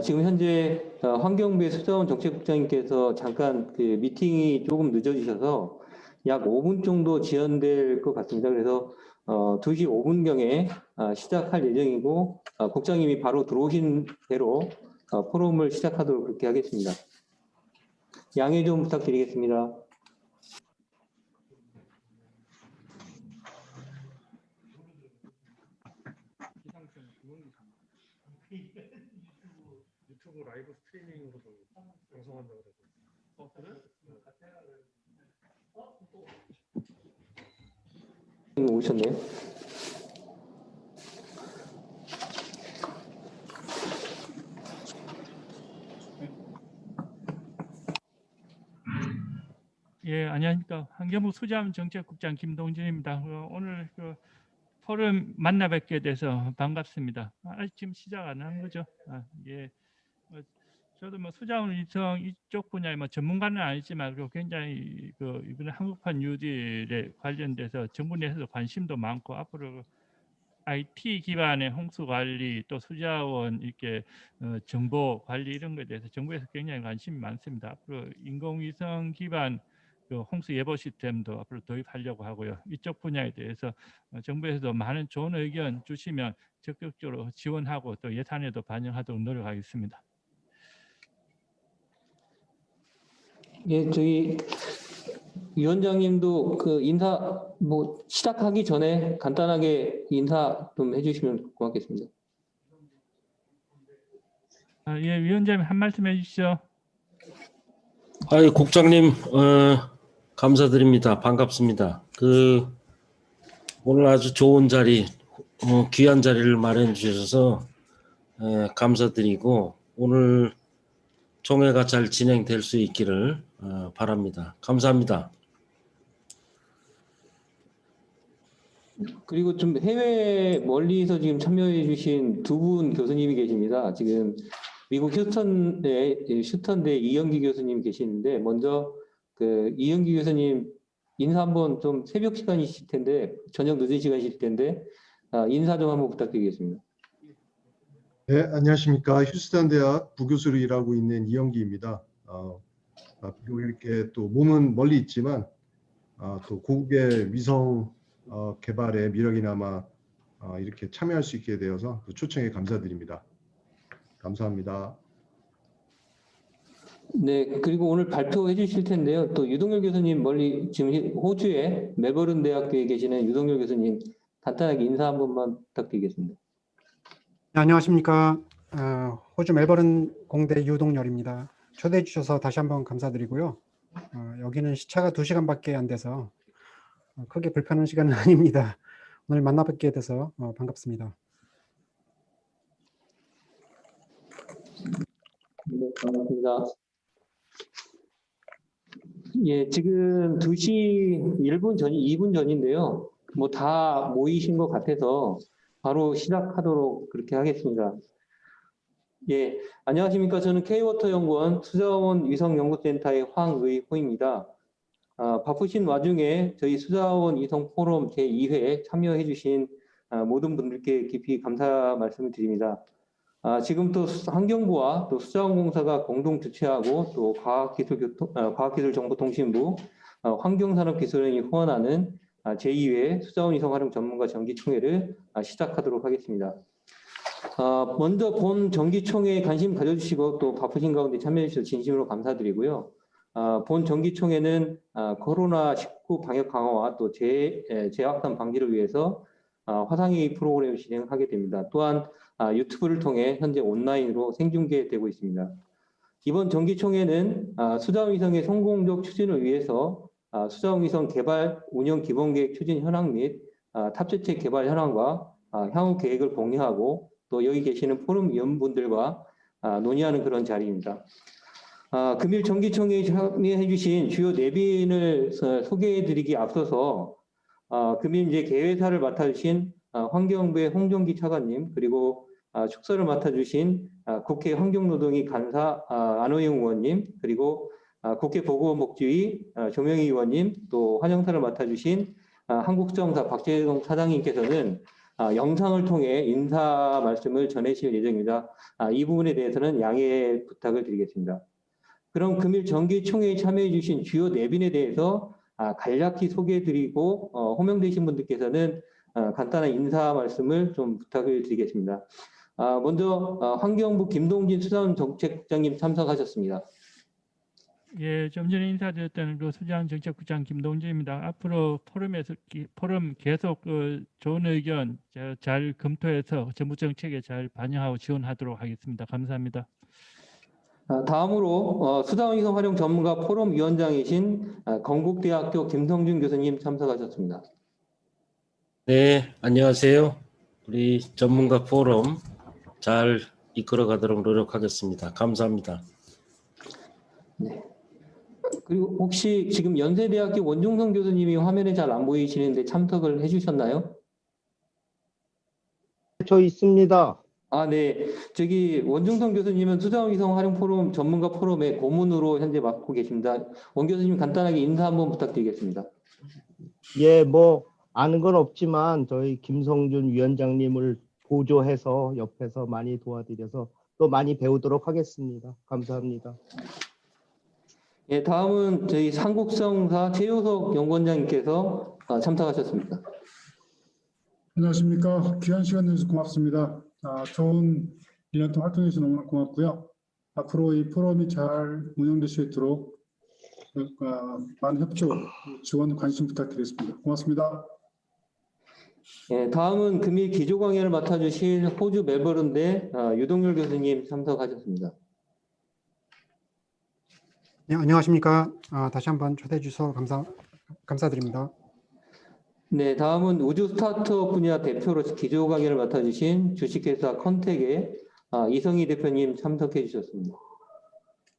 지금 현재 환경부의 수자원 정책국장님께서 잠깐 그 미팅이 조금 늦어지셔서 약 5분 정도 지연될 것 같습니다. 그래서 2시 5분경에 시작할 예정이고 국장님이 바로 들어오신 대로 포럼을 시작하도록 그렇게 하겠습니다. 양해 좀 부탁드리겠습니다. 유튜브 라이브 스트리밍으로도 방송한다고 그래서. 그래? 오셨네요. 예, 안녕하십니까. 환경부 수자원 정책국장 김동진입니다. 오늘 그 포럼 만나 뵙게 돼서 반갑습니다. 지금 시작 안 한 거죠? 예. 저도 수자원 위성 이쪽 분야의 전문가는 아니지만 굉장히 이번에 한국판 뉴딜에 관련돼서 정부 내에서도 관심도 많고 앞으로 IT 기반의 홍수 관리 또 수자원 이렇게 정보 관리 이런 것에 대해서 정부에서 굉장히 관심이 많습니다. 앞으로 인공위성 기반 홍수 예보 시스템도 앞으로 도입하려고 하고요. 이쪽 분야에 대해서 정부에서도 많은 좋은 의견 주시면 적극적으로 지원하고 또 예산에도 반영하도록 노력하겠습니다. 예, 저희 위원장님도 그 인사 시작하기 전에 간단하게 인사 좀 해주시면 고맙겠습니다. 예, 위원장님 한 말씀 해주시죠. 국장님 감사드립니다. 반갑습니다. 오늘 아주 좋은 자리, 귀한 자리를 마련해 주셔서 감사드리고 오늘 총회가 잘 진행될 수 있기를 바랍니다. 감사합니다. 그리고 좀 해외 멀리서 지금 참여해 주신 두 분 교수님이 계십니다. 지금 미국 휴스턴대 이영기 교수님 계시는데 먼저 이영기 교수님 인사 한번 좀 새벽 시간이실 텐데 저녁 늦은 시간이실 텐데 인사 좀 한번 부탁드리겠습니다. 네, 안녕하십니까. 휴스턴 대학 부교수로 일하고 있는 이영기입니다. 이렇게 또 몸은 멀리 있지만 또 고국의 위성 개발에 미력이나마 이렇게 참여할 수 있게 되어서 초청에 감사드립니다. 감사합니다. 네, 그리고 오늘 발표해 주실 텐데요. 또 유동열 교수님 멀리 지금 호주의 멜버른 대학교에 계시는 유동열 교수님 간단하게 인사 한 번만 부탁드리겠습니다. 네, 안녕하십니까. 호주 멜버른 공대 유동열입니다. 초대해 주셔서 다시 한번 감사드리고요. 여기는 시차가 2시간밖에 안 돼서 크게 불편한 시간은 아닙니다. 오늘 만나 뵙게 돼서 반갑습니다. 네, 반갑습니다. 예, 지금 2시 1분 전, 2분 전인데요. 다 모이신 것 같아서 바로 시작하도록 그렇게 하겠습니다. 예, 안녕하십니까. 저는 K워터 연구원 수자원 위성연구센터의 황의호입니다. 바쁘신 와중에 저희 수자원 위성 포럼 제2회에 참여해 주신 모든 분들께 깊이 감사 말씀을 드립니다. 지금 또 환경부와 또 수자원공사가 공동 주최하고 또 과학기술정보통신부, 환경산업기술원이 후원하는 제2회 수자원 위성 활용 전문가 정기총회를 시작하도록 하겠습니다. 먼저 본 정기총회에 관심 가져주시고 또 바쁘신 가운데 참여해 주셔서 진심으로 감사드리고요. 본 정기총회는 코로나19 방역 강화와 또 재확산 방지를 위해서 화상회의 프로그램을 진행하게 됩니다. 또한 유튜브를 통해 현재 온라인으로 생중계되고 있습니다. 이번 정기총회는 수자원위성의 성공적 추진을 위해서 수자원위성 개발 운영 기본계획 추진 현황 및 탑재체 개발 현황과 향후 계획을 공유하고 또 여기 계시는 포럼 위원분들과 논의하는 그런 자리입니다. 금일 정기총회에 참여해 주신 주요 내빈을 소개해 드리기 앞서서 금일 이제 개회사를 맡아주신 환경부의 홍종기 차관님 그리고 축서를 맡아주신 국회 환경노동위 간사 안호영 의원님 그리고 국회 보건복지위 조명희 의원님 또 환영사를 맡아주신 한국수자원사 박재동 사장님께서는 영상을 통해 인사 말씀을 전해주실 예정입니다. 이 부분에 대해서는 양해 부탁을 드리겠습니다. 그럼 금일 정기총회에 참여해 주신 주요 내빈에 대해서 간략히 소개해드리고 호명되신 분들께서는 간단한 인사 말씀을 좀 부탁을 드리겠습니다. 먼저 환경부 김동진 수자원정책국장님 참석하셨습니다. 예, 좀 전에 인사드렸던 그 수자원정책국장 김동진입니다. 앞으로 포럼 계속 좋은 의견 잘 검토해서 정부 정책에 잘 반영하고 지원하도록 하겠습니다. 감사합니다. 다음으로 수자원위성 활용 전문가 포럼 위원장이신 건국대학교 김성준 교수님 참석하셨습니다. 네, 안녕하세요. 우리 전문가 포럼 잘 이끌어가도록 노력하겠습니다. 감사합니다. 네. 그리고 혹시 지금 연세대학교 원중성 교수님이 화면에 잘 안 보이시는데 참석을 해주셨나요? 저 있습니다. 네. 저기 원중성 교수님은 수자원위성 활용 포럼 전문가 포럼의 고문으로 현재 맡고 계십니다. 원 교수님 간단하게 인사 한번 부탁드리겠습니다. 예, 뭐 아는 건 없지만 저희 김성준 위원장님을 보조해서 옆에서 많이 도와드려서 또 많이 배우도록 하겠습니다. 감사합니다. 예, 다음은 저희 한국성사 최효석 연구원장님께서 참석하셨습니다. 안녕하십니까. 귀한 시간 내주셔서 고맙습니다. 좋은 1년 동안 활동해 주셔서 너무나 고맙고요. 앞으로 이 포럼이 잘 운영될 수 있도록 많은 협조, 지원, 관심 부탁드리겠습니다. 고맙습니다. 예, 다음은 금일 기조 강연을 맡아주실 호주 멜버른대 유동열 교수님 참석하셨습니다. 네, 안녕하십니까. 다시 한번 초대해 주셔서 감사드립니다. 네, 다음은 우주 스타트업 분야 대표로 기조 강연을 맡아주신 주식회사 컨텍의 이성희 대표님 참석해 주셨습니다.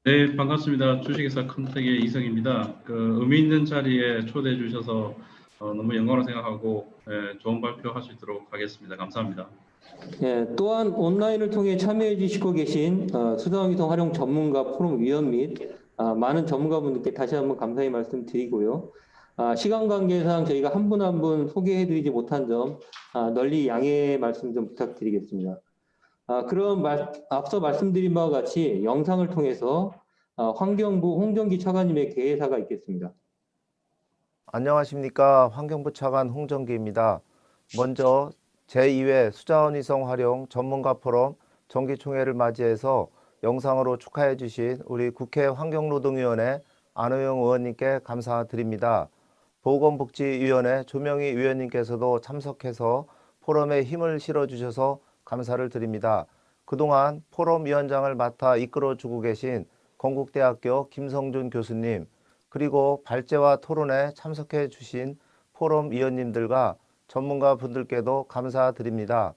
네, 반갑습니다. 주식회사 컨텍의 이성입니다. 의미 있는 자리에 초대해 주셔서 너무 영광으로 생각하고 좋은 발표할 수 있도록 하겠습니다. 감사합니다. 예, 또한 온라인을 통해 참여해 주시고 계신 수자원위성 활용 전문가 포럼 위원 및 많은 전문가분들께 다시 한번 감사의 말씀 드리고요. 시간 관계상 저희가 한 분 한 분 소개해드리지 못한 점 널리 양해 말씀 좀 부탁드리겠습니다. 그럼 앞서 말씀드린 바와 같이 영상을 통해서 환경부 홍정기 차관님의 개회사가 있겠습니다. 안녕하십니까. 환경부 차관 홍정기입니다. 먼저 제2회 수자원위성 활용 전문가 포럼 정기총회를 맞이해서 영상으로 축하해 주신 우리 국회 환경노동위원회 안호영 의원님께 감사드립니다. 보건복지위원회 조명희 위원님께서도 참석해서 포럼에 힘을 실어주셔서 감사를 드립니다. 그동안 포럼 위원장을 맡아 이끌어주고 계신 건국대학교 김성준 교수님, 그리고 발제와 토론에 참석해 주신 포럼 위원님들과 전문가 분들께도 감사드립니다.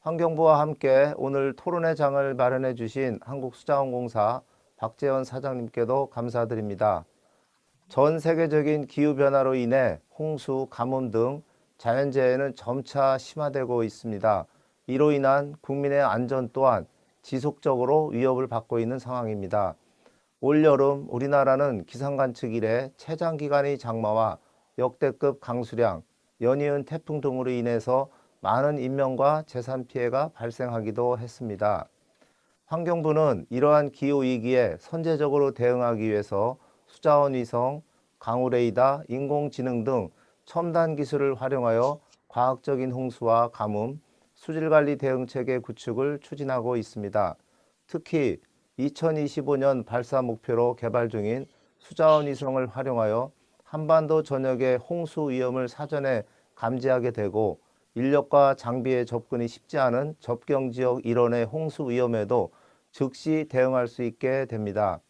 환경부와 함께 오늘 토론회 장을 마련해 주신 한국수자원공사 박재현 사장님께도 감사드립니다. 전 세계적인 기후변화로 인해 홍수, 가뭄 등 자연재해는 점차 심화되고 있습니다. 이로 인한 국민의 안전 또한 지속적으로 위협을 받고 있는 상황입니다. 올여름 우리나라는 기상관측 이래 최장기간의 장마와 역대급 강수량, 연이은 태풍 등으로 인해서 많은 인명과 재산 피해가 발생하기도 했습니다. 환경부는 이러한 기후위기에 선제적으로 대응하기 위해서 수자원위성, 강우레이더, 인공지능 등 첨단 기술을 활용하여 과학적인 홍수와 가뭄, 수질관리 대응체계 구축을 추진하고 있습니다. 특히 2025년 발사 목표로 개발 중인 수자원위성을 활용하여 한반도 전역의 홍수 위험을 사전에 감지하게 되고 인력과 장비의 접근이 쉽지 않은 접경지역 일원의 홍수 위험에도 즉시 대응할 수 있게 됩니다.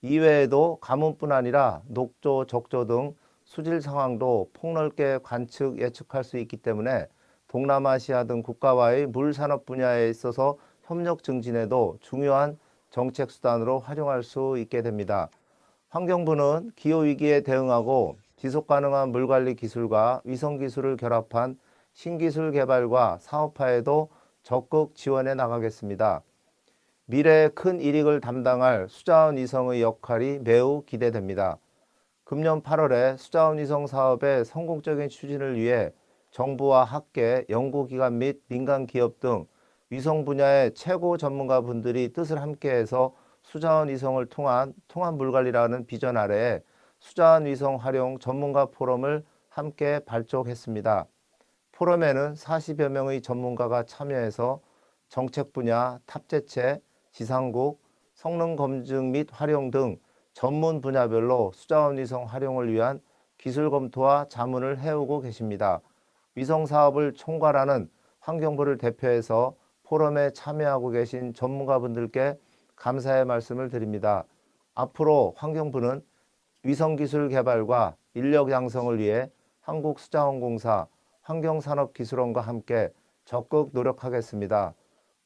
이외에도 가뭄뿐 아니라 녹조, 적조 등 수질 상황도 폭넓게 관측, 예측할 수 있기 때문에 동남아시아 등 국가와의 물산업 분야에 있어서 협력 증진에도 중요한 정책 수단으로 활용할 수 있게 됩니다. 환경부는 기후위기에 대응하고 지속가능한 물관리 기술과 위성기술을 결합한 신기술 개발과 사업화에도 적극 지원해 나가겠습니다. 미래의 큰 이익을 담당할 수자원위성의 역할이 매우 기대됩니다. 금년 8월에 수자원위성 사업의 성공적인 추진을 위해 정부와 학계, 연구기관 및 민간 기업 등 위성 분야의 최고 전문가분들이 뜻을 함께해서 수자원 위성을 통한 물 관리라는 비전 아래에 수자원 위성 활용 전문가 포럼을 함께 발족했습니다. 포럼에는 40여 명의 전문가가 참여해서 정책 분야, 탑재체, 지상국, 성능 검증 및 활용 등 전문 분야별로 수자원 위성 활용을 위한 기술 검토와 자문을 해오고 계십니다. 위성 사업을 총괄하는 환경부를 대표해서 포럼에 참여하고 계신 전문가분들께 감사의 말씀을 드립니다. 앞으로 환경부는 위성기술 개발과 인력 양성을 위해 한국수자원공사, 환경산업기술원과 함께 적극 노력하겠습니다.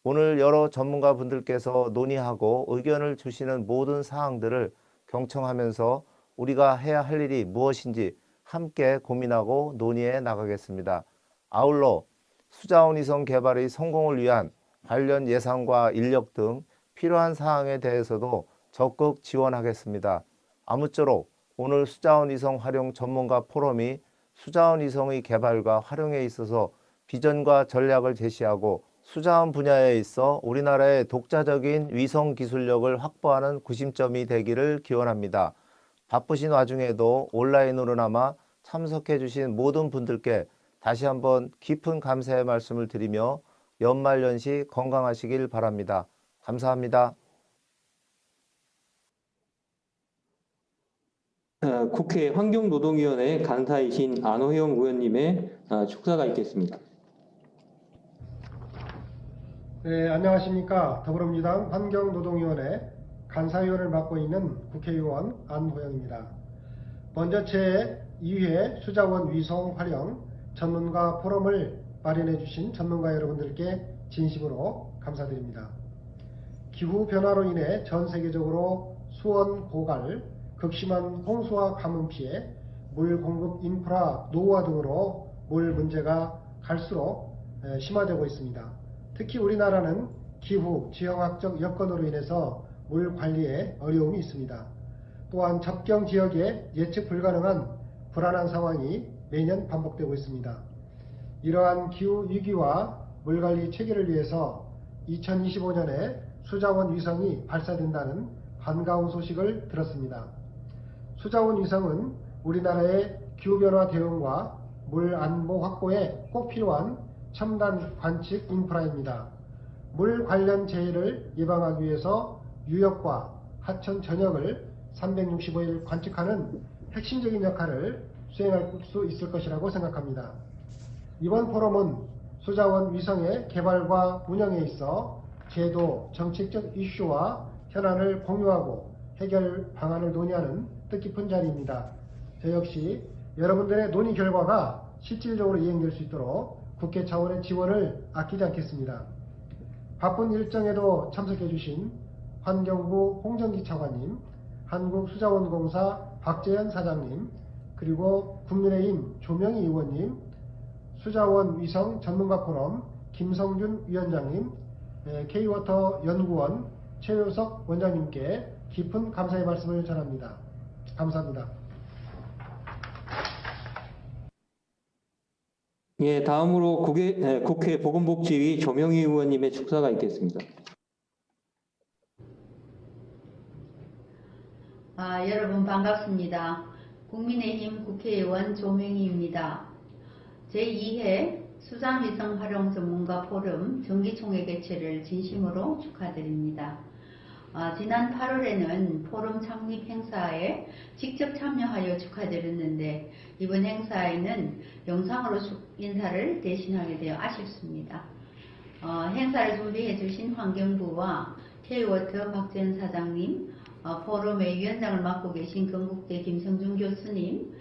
오늘 여러 전문가분들께서 논의하고 의견을 주시는 모든 사항들을 경청하면서 우리가 해야 할 일이 무엇인지 함께 고민하고 논의해 나가겠습니다. 아울러 수자원 위성 개발의 성공을 위한 관련 예산과 인력 등 필요한 사항에 대해서도 적극 지원하겠습니다. 아무쪼록 오늘 수자원 위성 활용 전문가 포럼이 수자원 위성의 개발과 활용에 있어서 비전과 전략을 제시하고 수자원 분야에 있어 우리나라의 독자적인 위성 기술력을 확보하는 구심점이 되기를 기원합니다. 바쁘신 와중에도 온라인으로나마 참석해 주신 모든 분들께 다시 한번 깊은 감사의 말씀을 드리며 연말연시 건강하시길 바랍니다. 감사합니다. 국회 환경노동위원회 간사이신 안호영 의원님의 축사가 있겠습니다. 네, 안녕하십니까. 더불어민주당 환경노동위원회 간사위원을 맡고 있는 국회의원 안호영입니다. 먼저 제2회 수자원 위성 활용 전문가 포럼을 마련해 주신 전문가 여러분들께 진심으로 감사드립니다. 기후변화로 인해 전 세계적으로 수원 고갈, 극심한 홍수와 가뭄 피해, 물 공급 인프라 노후화 등으로 물 문제가 갈수록 심화되고 있습니다. 특히 우리나라는 기후, 지형학적 여건으로 인해서 물 관리에 어려움이 있습니다. 또한 접경 지역에 예측 불가능한 불안한 상황이 매년 반복되고 있습니다. 이러한 기후 위기와 물관리 체계를 위해서 2025년에 수자원 위성이 발사된다는 반가운 소식을 들었습니다. 수자원 위성은 우리나라의 기후변화 대응과 물 안보 확보에 꼭 필요한 첨단 관측 인프라입니다. 물 관련 재해를 예방하기 위해서 유역과 하천 전역을 365일 관측하는 핵심적인 역할을 수행할 수 있을 것이라고 생각합니다. 이번 포럼은 수자원 위성의 개발과 운영에 있어 제도, 정책적 이슈와 현안을 공유하고 해결 방안을 논의하는 뜻깊은 자리입니다. 저 역시 여러분들의 논의 결과가 실질적으로 이행될 수 있도록 국회 차원의 지원을 아끼지 않겠습니다. 바쁜 일정에도 참석해 주신 환경부 홍정기 차관님, 한국수자원공사 박재현 사장님, 그리고 국민의힘 조명희 의원님, 수자원 위성 전문가 포럼 김성준 위원장님, K워터 연구원 최효석 원장님께 깊은 감사의 말씀을 전합니다. 감사합니다. 예, 다음으로 국회 보건복지위 조명희 의원님의 축사가 있겠습니다. 여러분 반갑습니다. 국민의힘 국회의원 조명희입니다. 제2회 수자원위성 활용 전문가 포럼 정기총회 개최를 진심으로 축하드립니다. 지난 8월에는 포럼 창립 행사에 직접 참여하여 축하드렸는데 이번 행사에는 영상으로 인사를 대신하게 되어 아쉽습니다. 행사를 준비해 주신 환경부와 K워터 박재현 사장님, 포럼의 위원장을 맡고 계신 건국대 김성준 교수님,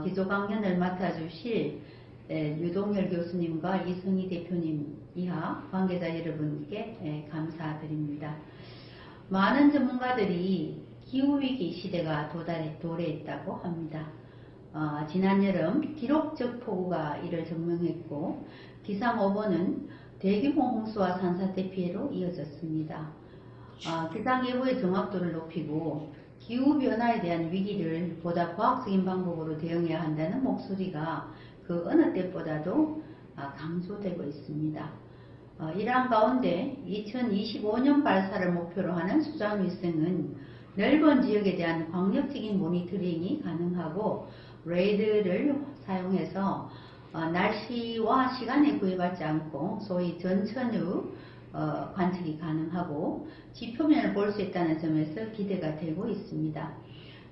기조 강연을 맡아주실 유동열 교수님과 이승희 대표님 이하 관계자 여러분께 감사드립니다. 많은 전문가들이 기후위기 시대가 도래했다고 합니다. 지난 여름 기록적 폭우가 이를 증명했고 기상오보는 대규모 홍수와 산사태 피해로 이어졌습니다. 기상예보의 정확도를 높이고 기후변화에 대한 위기를 보다 과학적인 방법으로 대응해야 한다는 목소리가 그 어느 때보다도 강조되고 있습니다. 이러한 가운데 2025년 발사를 목표로 하는 수자원위성은 넓은 지역에 대한 광역적인 모니터링이 가능하고 레이더를 사용해서 날씨와 시간에 구애받지 않고 소위 전천후 관측이 가능하고 지표면을 볼 수 있다는 점에서 기대가 되고 있습니다.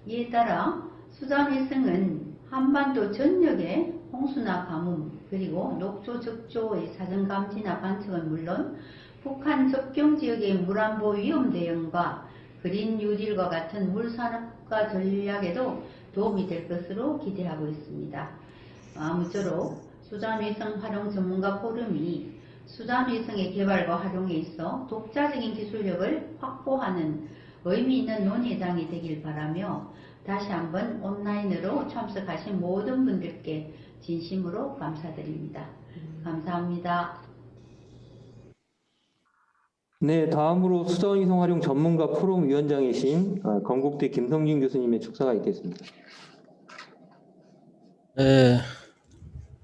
이에 따라 수자원위성은 한반도 전역의 홍수나 가뭄 그리고 녹조 적조의 사전 감지나 관측은 물론 북한 접경 지역의 물안보 위험 대응과 그린 뉴딜과 같은 물산업화 전략에도 도움이 될 것으로 기대하고 있습니다. 아무쪼록 수자원위성 활용 전문가 포럼이 수자원위성의 개발과 활용에 있어 독자적인 기술력을 확보하는 의미 있는 논의장이 되길 바라며 다시 한번 온라인으로 참석하신 모든 분들께 진심으로 감사드립니다. 감사합니다. 네, 다음으로 수자원위성 활용 전문가 포럼 위원장이신 건국대 김성진 교수님의 축사가 있겠습니다. 네,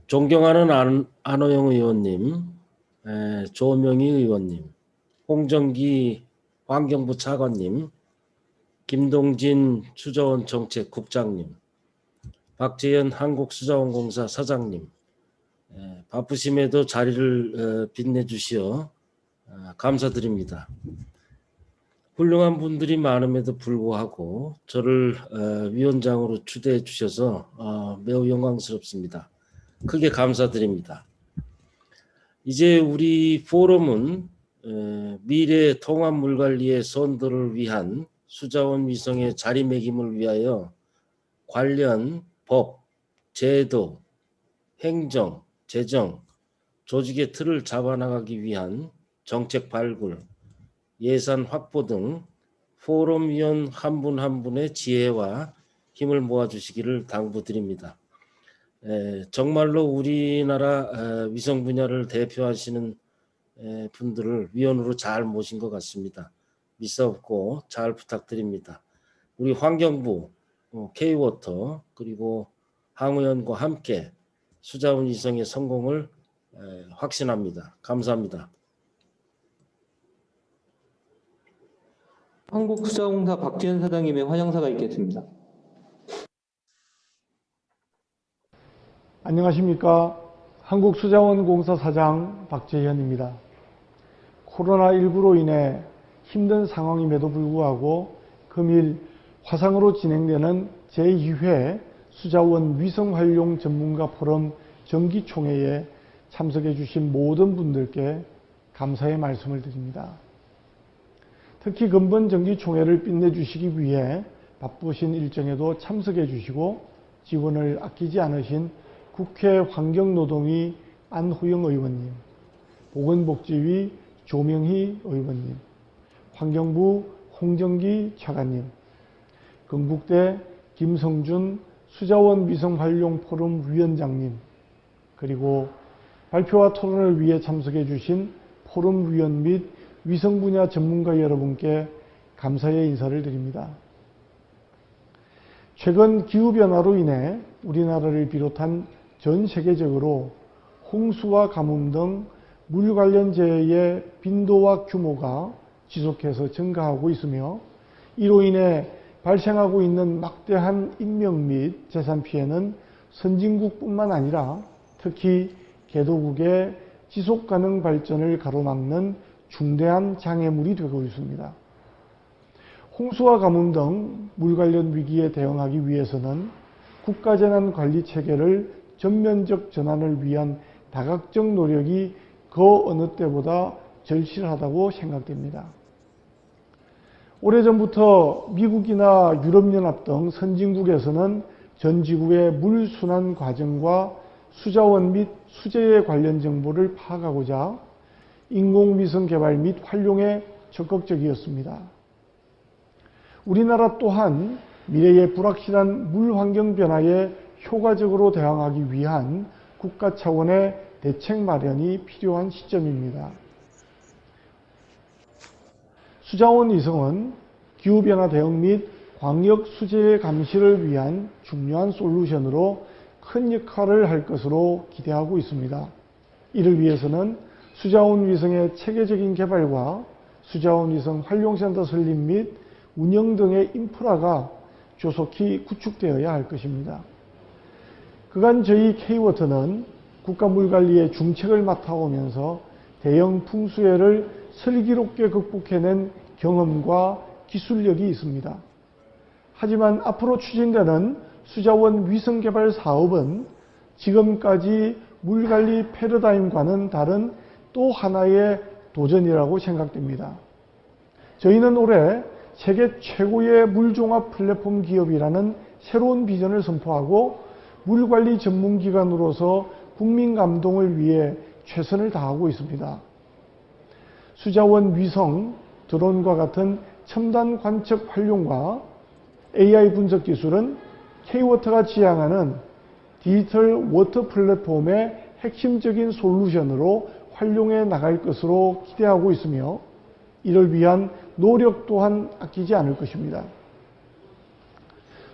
존경하는 안호영 의원님, 조명희 의원님, 홍정기 환경부 차관님, 김동진 수자원 정책국장님, 박재현 한국수자원공사 사장님, 바쁘심에도 자리를 빛내주시어 감사드립니다. 훌륭한 분들이 많음에도 불구하고 저를 위원장으로 추대해 주셔서 매우 영광스럽습니다. 크게 감사드립니다. 이제 우리 포럼은 미래 통합 물관리의 선도를 위한 수자원 위성의 자리매김을 위하여 관련 법, 제도, 행정, 재정, 조직의 틀을 잡아나가기 위한 정책 발굴, 예산 확보 등 포럼 위원 한 분 한 분의 지혜와 힘을 모아주시기를 당부드립니다. 정말로 우리나라 위성 분야를 대표하시는 분들을 위원으로 잘 모신 것 같습니다. 믿사옵고 잘 부탁드립니다. 우리 환경부, K워터 그리고 항의원과 함께 수자원 위성의 성공을 확신합니다. 감사합니다. 한국수자공사 박지현 사장님의 환영사가 있겠습니다. 안녕하십니까. 한국수자원공사 사장 박재현입니다. 코로나19로 인해 힘든 상황임에도 불구하고 금일 화상으로 진행되는 제2회 수자원 위성활용 전문가 포럼 정기총회에 참석해 주신 모든 분들께 감사의 말씀을 드립니다. 특히 금번 정기총회를 빛내주시기 위해 바쁘신 일정에도 참석해 주시고 지원을 아끼지 않으신 국회 환경노동위 안호영 의원님, 보건복지위 조명희 의원님, 환경부 홍정기 차관님, 건국대 김성준 수자원 위성활용 포럼 위원장님, 그리고 발표와 토론을 위해 참석해 주신 포럼 위원 및 위성 분야 전문가 여러분께 감사의 인사를 드립니다. 최근 기후변화로 인해 우리나라를 비롯한 전 세계적으로 홍수와 가뭄 등 물 관련 재해의 빈도와 규모가 지속해서 증가하고 있으며 이로 인해 발생하고 있는 막대한 인명 및 재산 피해는 선진국뿐만 아니라 특히 개도국의 지속가능 발전을 가로막는 중대한 장애물이 되고 있습니다. 홍수와 가뭄 등 물 관련 위기에 대응하기 위해서는 국가재난관리체계를 전면적 전환을 위한 다각적 노력이 그 어느 때보다 절실하다고 생각됩니다. 오래전부터 미국이나 유럽연합 등 선진국에서는 전 지구의 물 순환 과정과 수자원 및 수재에 관련 정보를 파악하고자 인공위성 개발 및 활용에 적극적이었습니다. 우리나라 또한 미래의 불확실한 물 환경 변화에 효과적으로 대응하기 위한 국가 차원의 대책 마련이 필요한 시점입니다. 수자원 위성은 기후변화 대응 및 광역 수재의 감시를 위한 중요한 솔루션으로 큰 역할을 할 것으로 기대하고 있습니다. 이를 위해서는 수자원 위성의 체계적인 개발과 수자원 위성 활용센터 설립 및 운영 등의 인프라가 조속히 구축되어야 할 것입니다. 그간 저희 K-워터는 국가물관리의 중책을 맡아오면서 대형 풍수해를 슬기롭게 극복해낸 경험과 기술력이 있습니다. 하지만 앞으로 추진되는 수자원 위성개발 사업은 지금까지 물관리 패러다임과는 다른 또 하나의 도전이라고 생각됩니다. 저희는 올해 세계 최고의 물종합 플랫폼 기업이라는 새로운 비전을 선포하고 물관리 전문기관으로서 국민 감동을 위해 최선을 다하고 있습니다. 수자원 위성, 드론과 같은 첨단 관측 활용과 AI 분석 기술은 K-워터가 지향하는 디지털 워터 플랫폼의 핵심적인 솔루션으로 활용해 나갈 것으로 기대하고 있으며 이를 위한 노력 또한 아끼지 않을 것입니다.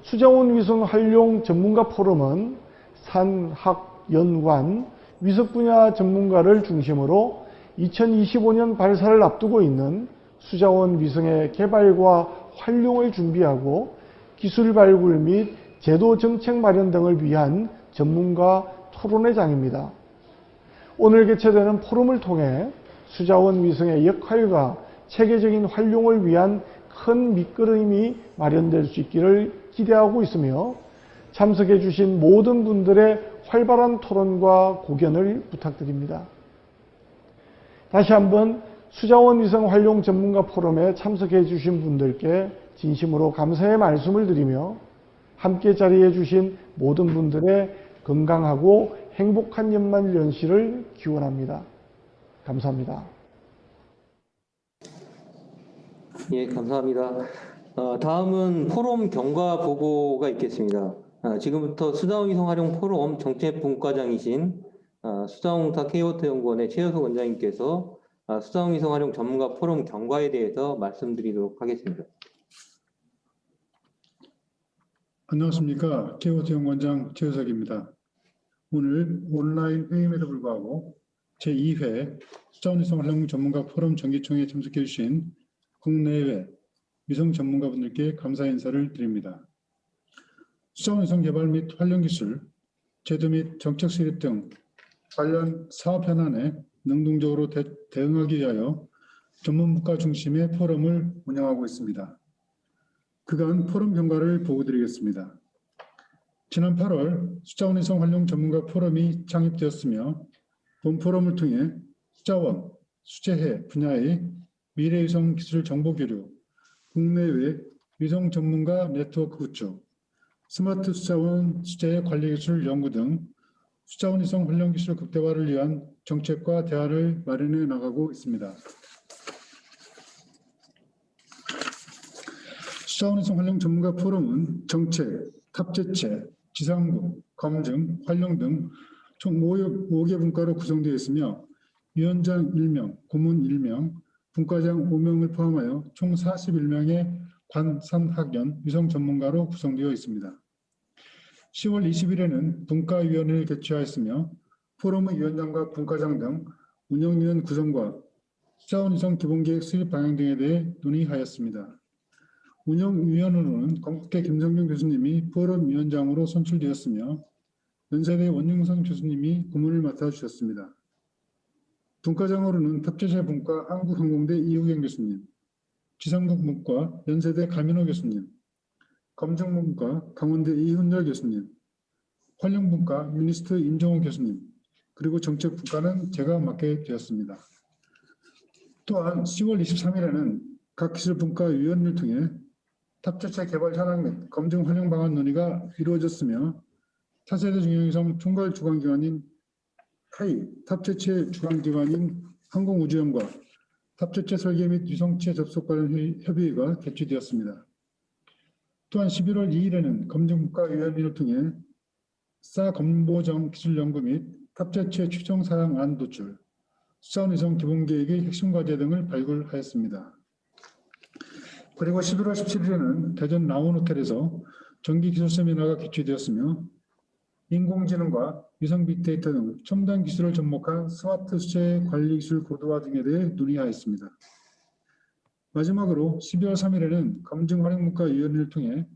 수자원 위성 활용 전문가 포럼은 산, 학, 연관, 위성 분야 전문가를 중심으로 2025년 발사를 앞두고 있는 수자원 위성의 개발과 활용을 준비하고 기술 발굴 및 제도 정책 마련 등을 위한 전문가 토론회장입니다. 오늘 개최되는 포럼을 통해 수자원 위성의 역할과 체계적인 활용을 위한 큰 밑거름이 마련될 수 있기를 기대하고 있으며 참석해 주신 모든 분들의 활발한 토론과 고견을 부탁드립니다. 다시 한번 수자원 위성 활용 전문가 포럼에 참석해 주신 분들께 진심으로 감사의 말씀을 드리며 함께 자리해 주신 모든 분들의 건강하고 행복한 연말 연시를 기원합니다. 감사합니다. 예, 감사합니다. 다음은 포럼 경과 보고가 있겠습니다. 지금부터 수자원 위성 활용 포럼 정책분과장이신 수자원공사 K-워터 연구원의 최효석 원장님께서 수자원 위성 활용 전문가 포럼 경과에 대해서 말씀드리도록 하겠습니다. 안녕하십니까. K-워터 연구원장 최효석입니다. 오늘 온라인 회의임에도 불구하고 제2회 수자원 위성 활용 전문가 포럼 정기총회에 참석해 주신 국내외 위성 전문가분들께 감사 인사를 드립니다. 수자원 위성 개발 및 활용 기술, 제도 및 정책 수립 등 관련 사업 현안에 능동적으로 대응하기 위하여 전문가 중심의 포럼을 운영하고 있습니다. 그간 포럼 경과를 보고드리겠습니다. 지난 8월 수자원 위성 활용 전문가 포럼이 창립되었으며 본 포럼을 통해 수자원, 수재해 분야의 미래 위성 기술 정보 교류, 국내외 위성 전문가 네트워크 구축, 스마트 수자원 수재해 관리 기술 연구 등 수자원 위성 활용 기술 극대화를 위한 정책과 대안을 마련해 나가고 있습니다. 수자원 위성 활용 전문가 포럼은 정책, 탑재체, 지상국, 검증, 활용 등 총 5개 분과로 구성되어 있으며 위원장 1명, 고문 1명, 분과장 5명을 포함하여 총 41명의 관산학연 위성 전문가로 구성되어 있습니다. 10월 20일에는 분과위원회를 개최하였으며 포럼의 위원장과 분과장 등 운영위원 구성과 수자원 위성 기본계획 수립 방향 등에 대해 논의하였습니다. 운영위원으로는 건국대 김성균 교수님이 포럼 위원장으로 선출되었으며 연세대 원영상 교수님이 고문을 맡아주셨습니다. 분과장으로는 탑재체 분과 한국항공대 이우경 교수님, 지상국 분과 연세대 가민호 교수님, 검증분과 강원대 이훈열 교수님, 활용분과 미니스트 임정호 교수님, 그리고 정책분과는 제가 맡게 되었습니다. 또한 10월 23일에는 각 기술분과 위원을 통해 탑재체 개발 현황 및 검증 활용 방안 논의가 이루어졌으며 차세대 중형위성 총괄 주관기관인 카이, 탑재체 주관기관인 항공우주연과 탑재체 설계 및 위성체 접속 관련 협의회가 개최되었습니다. 또한 11월 2일에는 검증국가위원회를 통해 사건보정 기술연구 및 탑재체 추정 사양 안 도출, 수자원 위성 기본계획의 핵심 과제 등을 발굴하였습니다. 그리고 11월 17일에는 대전 라운호텔에서 정기기술 세미나가 개최되었으며 인공지능과 위성 빅데이터 등 첨단 기술을 접목한 스마트 수재 관리 기술 고도화 등에 대해 논의하였습니다. 마지막으로 12월 3일에는 검증활용문과위원회를 통해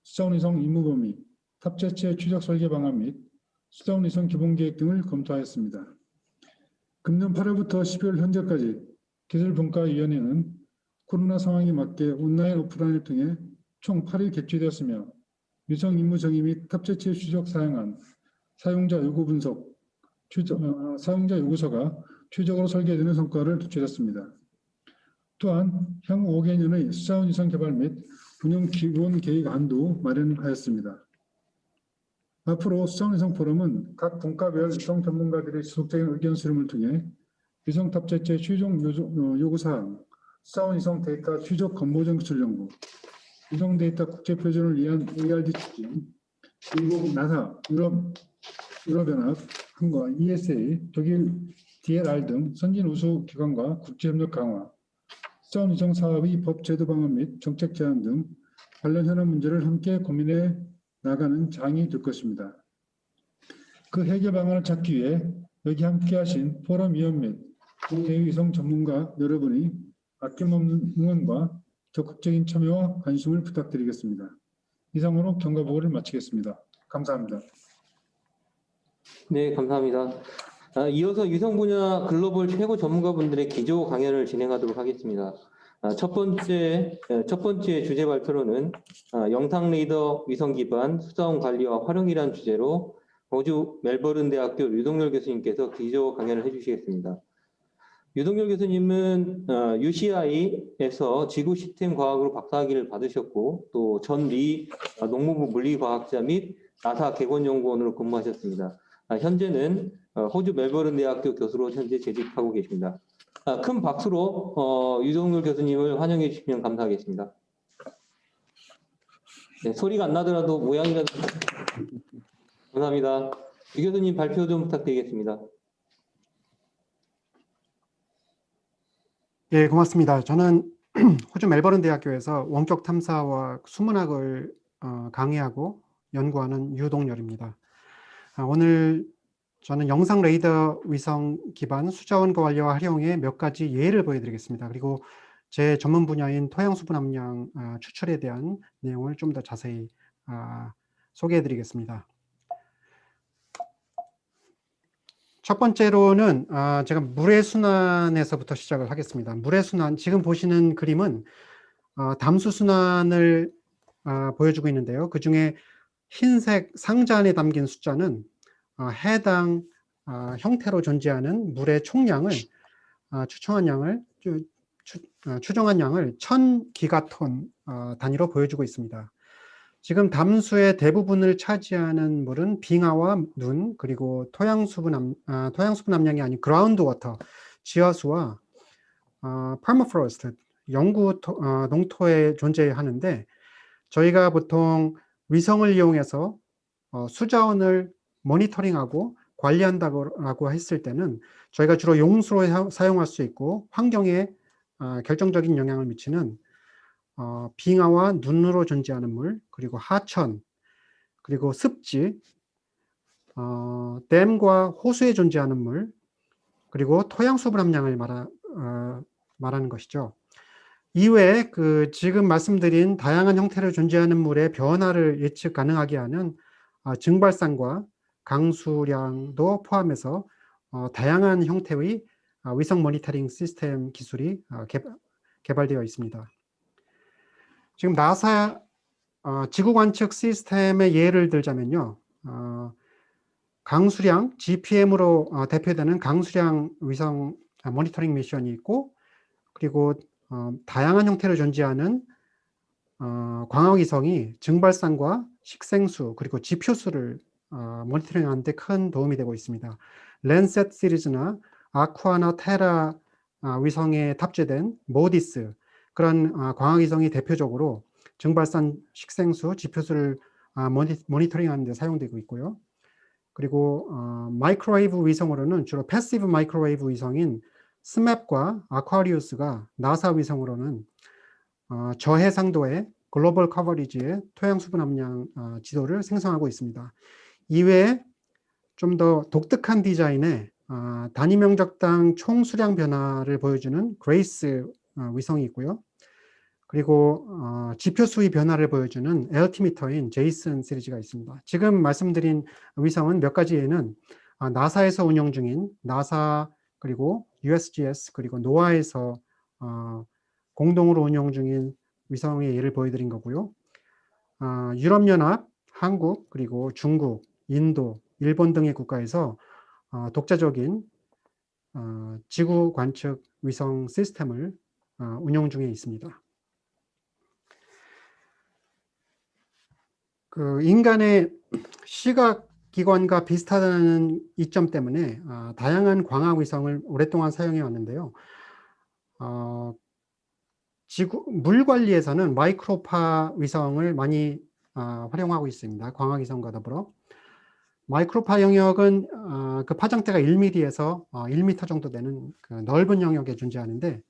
수자원위성 임무 범위, 탑재체 추적 설계 방안 및 수자원위성 기본계획 등을 검토하였습니다. 금년 8월부터 12월 현재까지 기술분과위원회는 코로나 상황에 맞게 온라인 오프라인을 통해 총 8일 개최되었으며 위성 임무 정의 및 탑재체 추적 사양안, 사용자 요구 분석, 사용자 요구서가 최적으로 설계되는 성과를 도출했습니다. 또한 향후 5개년의 수자원 위성 개발 및 운영 기본 계획 안도 마련하였습니다. 앞으로 수자원 위성 포럼은 각 분과별 위성 전문가들의 지속적인 의견 수렴을 통해 위성 탑재체 최종 요구 사항, 수자원 위성 데이터 추적 건보정 기술 연구, 위성 데이터 국제 표준을 위한 ARD 추진, 미국 나사, 유럽연합, 한국 ESA, 독일 DLR 등 선진 우수 기관과 국제 협력 강화, 수자원 위성 사업의 법 제도 방안 및 정책 제안 등 관련 현안 문제를 함께 고민해 나가는 장이 될 것입니다. 그 해결 방안을 찾기 위해 여기 함께 하신 포럼 위원 및 대위성 전문가 여러분이 아낌없는 응원과 적극적인 참여와 관심을 부탁드리겠습니다. 이상으로 경과보고를 마치겠습니다. 감사합니다. 네, 감사합니다. 이어서 위성 분야 글로벌 최고 전문가분들의 기조 강연을 진행하도록 하겠습니다. 첫 번째 주제 발표로는 영상 레이더 위성 기반 수자원 관리와 활용이라는 주제로 호주 멜버른 대학교 유동열 교수님께서 기조 강연을 해주시겠습니다. 유동열 교수님은 UCI에서 지구 시스템 과학으로 박사학위를 받으셨고 또 전 리 농무부 물리과학자 및 나사 객원연구원으로 근무하셨습니다. 현재는 호주 멜버른 대학교 교수로 현재 재직하고 계십니다. 큰 박수로 유동열 교수님을 환영해 주시면 감사하겠습니다. 네, 소리가 안 나더라도 모양이라도 감사합니다. 유 교수님 발표 좀 부탁드리겠습니다. 예, 고맙습니다. 저는 호주 멜버른 대학교에서 원격 탐사와 수문학을 강의하고 연구하는 유동열입니다. 오늘 저는 영상 레이더 위성 기반 수자원 관리와 활용의 몇 가지 예를 보여드리겠습니다. 그리고 제 전문 분야인 토양수분 함량 추출에 대한 내용을 좀 더 자세히 소개해드리겠습니다. 첫 번째로는 제가 물의 순환에서부터 시작을 하겠습니다. 물의 순환, 지금 보시는 그림은 담수 순환을 보여주고 있는데요. 그 중에 흰색 상자 안에 담긴 숫자는 해당 형태로 존재하는 물의 총량을 추정한 양을 1000기가톤 단위로 보여주고 있습니다. 지금 담수의 대부분을 차지하는 물은 빙하와 눈, 그리고 토양수분 함량이 아닌 그라운드 워터, 지하수와 퍼머프로스트, 영구 농토에 존재하는데, 저희가 보통 위성을 이용해서 수자원을 모니터링하고 관리한다고 했을 때는 저희가 주로 용수로 사용할 수 있고 환경에 결정적인 영향을 미치는 빙하와 눈으로 존재하는 물, 그리고 하천, 그리고 습지, 댐과 호수에 존재하는 물, 그리고 토양수분 함량을 말하는 것이죠. 이외에 지금 말씀드린 다양한 형태로 존재하는 물의 변화를 예측 가능하게 하는 증발산과 강수량도 포함해서 다양한 형태의 위성 모니터링 시스템 기술이 개발되어 있습니다. 지금 나사 지구 관측 시스템의 예를 들자면요. 강수량, GPM으로 대표되는 강수량 위성 모니터링 미션이 있고, 그리고 다양한 형태로 존재하는 광학위성이 증발산과 식생수, 그리고 지표수를 모니터링하는 데 큰 도움이 되고 있습니다. 랜셋 시리즈나 아쿠아나 테라 위성에 탑재된 모디스, 그런 광학위성이 대표적으로 증발산, 식생수, 지표수를 모니터링하는 데 사용되고 있고요. 그리고 마이크로웨이브 위성으로는 주로 패시브 마이크로웨이브 위성인 스맵과 아쿠아리우스가, 나사 위성으로는 저해상도의 글로벌 커버리지의 토양수분 함량 지도를 생성하고 있습니다. 이외에 좀 더 독특한 디자인의 단위 면적당 총 수량 변화를 보여주는 그레이스 위성이 있고요. 그리고 지표 수위 변화를 보여주는 엘티미터인 제이슨 시리즈가 있습니다. 지금 말씀드린 위성은 몇 가지에는 나사에서 운영 중인 나사 그리고 USGS 그리고 노아에서 공동으로 운영 중인 위성의 예를 보여드린 거고요. 유럽연합, 한국, 그리고 중국, 인도, 일본 등의 국가에서 독자적인 지구 관측 위성 시스템을 운영 중에 있습니다. 그 인간의 시각 기관과 비슷하다는 이점 때문에 다양한 광학 위성을 오랫동안 사용해 왔는데요. 물 관리에서는 마이크로파 위성을 많이 활용하고 있습니다. 광학 위성과 더불어. 마이크로파 영역은 그 파장대가 1mm에서 1m 정도 되는 그 넓은 영역에 존재하는데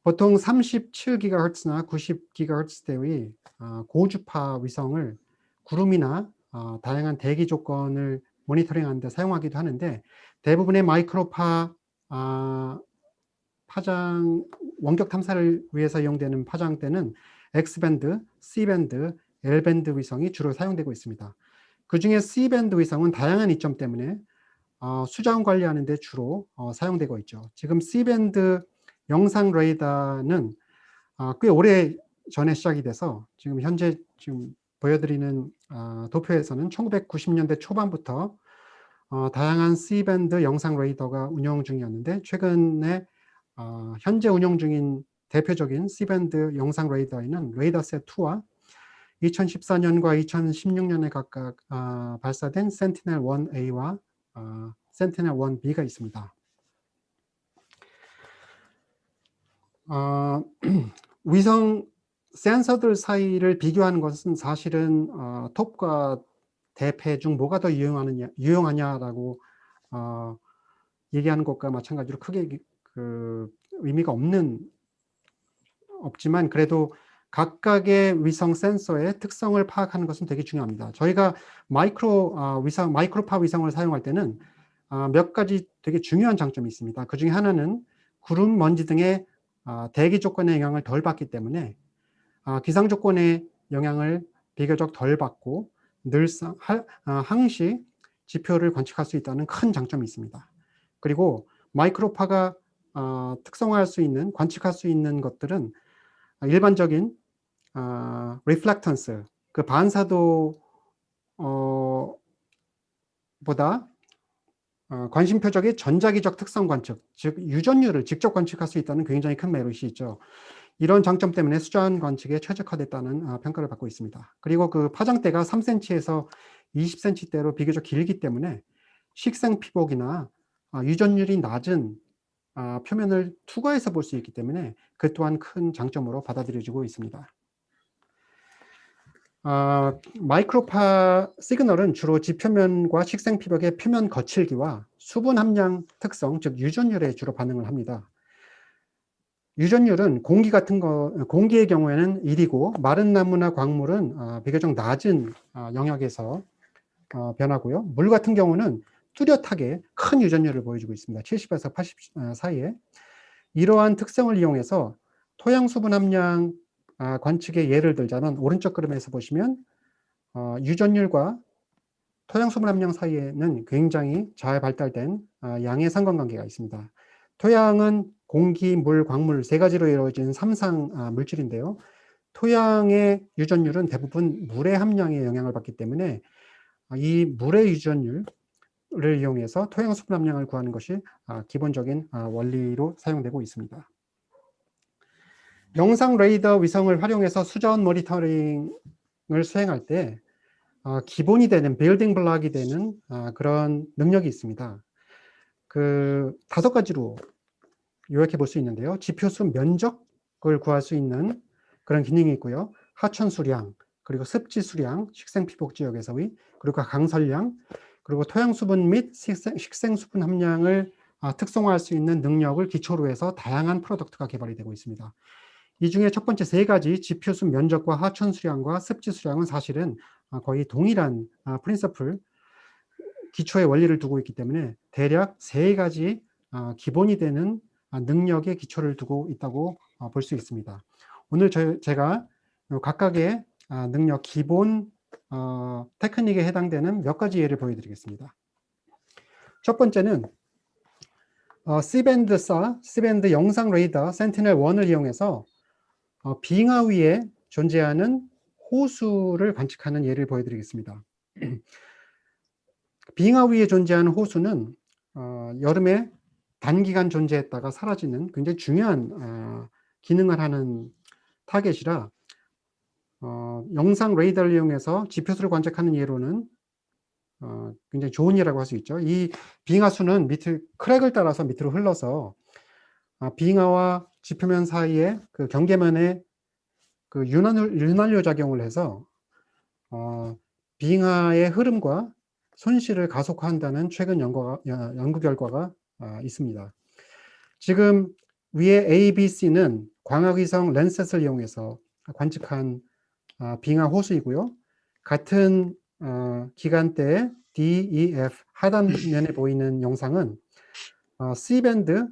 보통 37GHz나 90GHz대의 고주파 위성을 구름이나 다양한 대기 조건을 모니터링하는 데 사용하기도 하는데 대부분의 마이크로파 파장 원격 탐사를 위해서 이용되는 파장대는 X밴드, C밴드, L밴드 위성이 주로 사용되고 있습니다. 그 중에 C밴드 위성은 다양한 이점 때문에 수자원 관리하는 데 주로 사용되고 있죠. 지금 C밴드 영상 레이더는 꽤 오래 전에 시작이 돼서 지금 현재 지금 보여드리는 도표에서는 1990년대 초반부터 다양한 C밴드 영상 레이더가 운영 중이었는데 최근에 현재 운영 중인 대표적인 C밴드 영상 레이더에는 레이더셋 2와 2014년과 2016년에 각각 발사된 센티넬-1A와 센티넬-1B가 있습니다. 위성 센서들 사이를 비교하는 것은 사실은 톱과 대패 중 뭐가 더 유용하냐라고 얘기하는 것과 마찬가지로 크게 그 의미가 없지만 그래도 각각의 위성 센서의 특성을 파악하는 것은 되게 중요합니다. 저희가 마이크로파 위성을 사용할 때는 몇 가지 되게 중요한 장점이 있습니다. 그 중에 하나는 구름, 먼지 등의 대기 조건의 영향을 덜 받기 때문에 기상 조건의 영향을 비교적 덜 받고 늘상 항시 지표를 관측할 수 있다는 큰 장점이 있습니다. 그리고 마이크로파가 특성화할 수 있는, 관측할 수 있는 것들은 일반적인 reflectance, 그 반사도 보다 관심 표적의 전자기적 특성 관측, 즉 유전율을 직접 관측할 수 있다는 굉장히 큰 메리트이 있죠. 이런 장점 때문에 수자원 관측에 최적화됐다는 평가를 받고 있습니다. 그리고 그 파장대가 3cm에서 20cm대로 비교적 길기 때문에 식생 피복이나 유전율이 낮은 표면을 투과해서 볼 수 있기 때문에 그 또한 큰 장점으로 받아들여지고 있습니다. 마이크로파 시그널은 주로 지표면과 식생 피복의 표면 거칠기와 수분 함량 특성, 즉 유전율에 주로 반응을 합니다. 유전율은 공기의 경우에는 1이고 마른 나무나 광물은 비교적 낮은 영역에서 변하고요. 물 같은 경우는 뚜렷하게 큰 유전율을 보여주고 있습니다. 70에서 80 사이에. 이러한 특성을 이용해서 토양 수분 함량 관측의 예를 들자면 오른쪽 그림에서 보시면 유전율과 토양 수분 함량 사이에는 굉장히 잘 발달된 양의 상관관계가 있습니다. 토양은 공기, 물, 광물 세 가지로 이루어진 삼상 물질인데요. 토양의 유전율은 대부분 물의 함량에 영향을 받기 때문에 이 물의 유전율을 이용해서 토양 수분 함량을 구하는 것이 기본적인 원리로 사용되고 있습니다. 영상 레이더 위성을 활용해서 수자원 모니터링을 수행할 때 기본이 되는 빌딩 블록이 되는 그런 능력이 있습니다. 그 5가지로 요약해 볼 수 있는데요. 지표수 면적을 구할 수 있는 그런 기능이 있고요. 하천 수량, 그리고 습지 수량, 식생 피복 지역에서의, 그리고 강설량, 그리고 토양 수분 및 식생 수분 함량을 특성화할 수 있는 능력을 기초로 해서 다양한 프로덕트가 개발이 되고 있습니다. 이 중에 첫 번째 3가지 지표수 면적과 하천 수량과 습지 수량은 사실은 거의 동일한 프린서플, 기초의 원리를 두고 있기 때문에 대략 3가지 기본이 되는 능력의 기초를 두고 있다고 볼 수 있습니다. 오늘 제가 각각의 능력 기본 테크닉에 해당되는 몇 가지 예를 보여드리겠습니다. 첫 번째는 C밴드 영상 레이더 센티넬-1을 이용해서 빙하 위에 존재하는 호수를 관측하는 예를 보여드리겠습니다. 빙하 위에 존재하는 호수는 여름에 단기간 존재했다가 사라지는 굉장히 중요한 기능을 하는 타겟이라 영상 레이더를 이용해서 지표수를 관측하는 예로는 굉장히 좋은 예라고 할 수 있죠. 이 빙하수는 크랙을 따라서 밑으로 흘러서 빙하와 지표면 사이에 그 경계면에 그 윤활유 작용을 해서 빙하의 흐름과 손실을 가속화한다는 최근 연구 결과가 있습니다. 지금 위에 A, B, C는 광학위성 랜셋을 이용해서 관측한 빙하 호수이고요. 같은 기간대에 D, E, F 하단면에 보이는 영상은 C밴드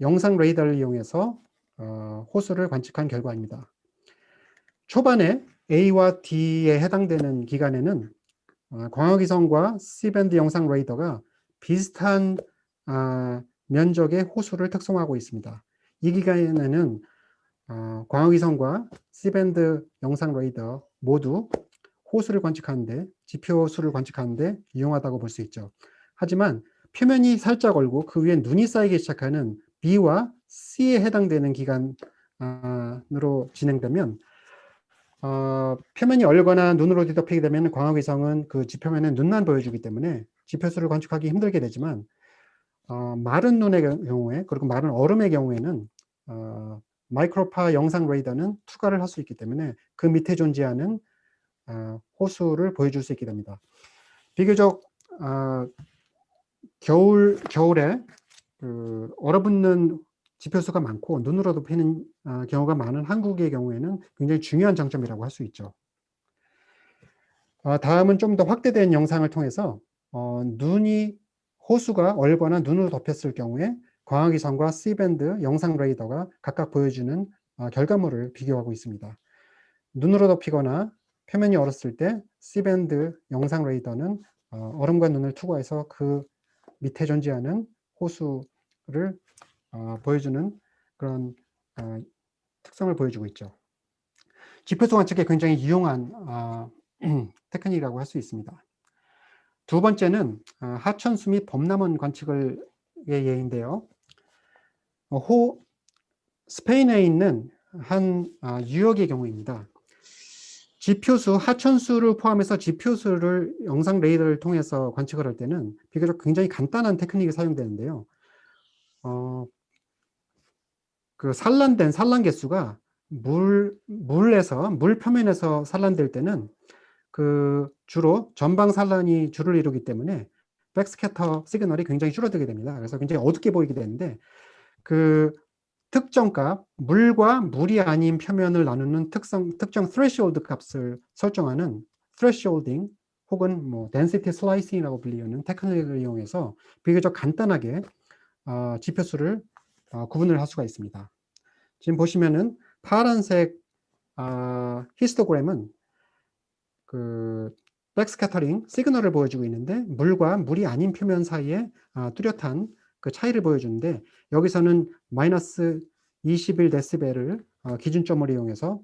영상 레이더를 이용해서 호수를 관측한 결과입니다. 초반에 A와 D에 해당되는 기간에는 광학위성과 C밴드 영상 레이더가 비슷한 면적의 호수를 특성하고 있습니다. 이 기간에는 광학위성과 C밴드 영상 레이더 모두 호수를 관측하는데, 지표수를 관측하는데 유용하다고 볼 수 있죠. 하지만 표면이 살짝 얼고 그 위에 눈이 쌓이기 시작하는 B와 C에 해당되는 기간으로 진행되면 표면이 얼거나 눈으로 뒤덮이게 되면 광학위성은 그 지표면에 눈만 보여주기 때문에 지표수를 관측하기 힘들게 되지만 마른 눈의 경우에, 그리고 마른 얼음의 경우에는 마이크로파 영상 레이더는 투과를 할 수 있기 때문에 그 밑에 존재하는 호수를 보여줄 수 있게 됩니다. 비교적 겨울에 얼어붙는 지표수가 많고 눈으로 덮이는 경우가 많은 한국의 경우에는 굉장히 중요한 장점이라고 할 수 있죠. 다음은 좀 더 확대된 영상을 통해서 호수가 얼거나 눈으로 덮였을 경우에 광학위성과 C밴드 영상 레이더가 각각 보여주는 결과물을 비교하고 있습니다. 눈으로 덮이거나 표면이 얼었을 때 C밴드 영상 레이더는 얼음과 눈을 투과해서 그 밑에 존재하는 호수를 보여주는 그런 특성을 보여주고 있죠. 지표수 관측에 굉장히 유용한 테크닉이라고 할 수 있습니다. 두 번째는 하천수 및 범람원 관측의 예인데요. 스페인에 있는 한 유역의 경우입니다. 하천수를 포함해서 지표수를 영상 레이더를 통해서 관측을 할 때는 비교적 굉장히 간단한 테크닉이 사용되는데요. 그 산란 개수가 물 표면에서 산란될 때는 주로 전방 산란이 주를 이루기 때문에 백스캐터 시그널이 굉장히 줄어들게 됩니다. 그래서 굉장히 어둡게 보이게 되는데 그 특정 값, 물과 물이 아닌 표면을 나누는 특정 threshold 값을 설정하는 thresholding 혹은 density slicing이라고 불리는 테크닉을 이용해서 비교적 간단하게 지표수를 구분을 할 수가 있습니다. 지금 보시면은 파란색 히스토그램은 그 백스캐터링 시그널을 보여주고 있는데 물과 물이 아닌 표면 사이에 뚜렷한 그 차이를 보여주는데 여기서는 마이너스 21데시벨을 기준점으로 이용해서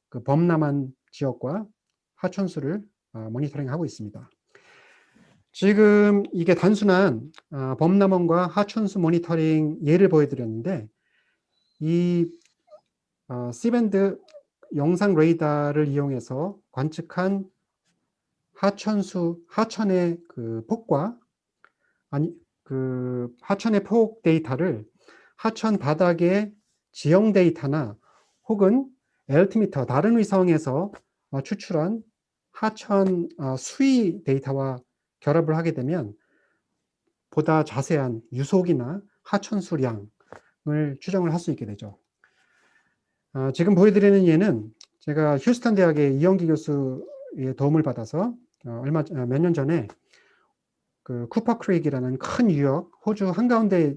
그 범람한 지역과 하천수를 모니터링하고 있습니다. 지금 이게 단순한 범람원과 하천수 모니터링 예를 보여드렸는데 이 C밴드 영상 레이더를 이용해서 관측한 하천의 그 폭과 하천의 폭 데이터를 하천 바닥의 지형 데이터나 혹은 엘티미터 다른 위성에서 추출한 하천 수위 데이터와 결합을 하게 되면 보다 자세한 유속이나 하천수량을 추정을 할 수 있게 되죠. 지금 보여드리는 예는 제가 휴스턴 대학의 이영기 교수의 도움을 받아서 몇 년 전에 그 쿠퍼 크릭이라는 큰 유역, 호주 한가운데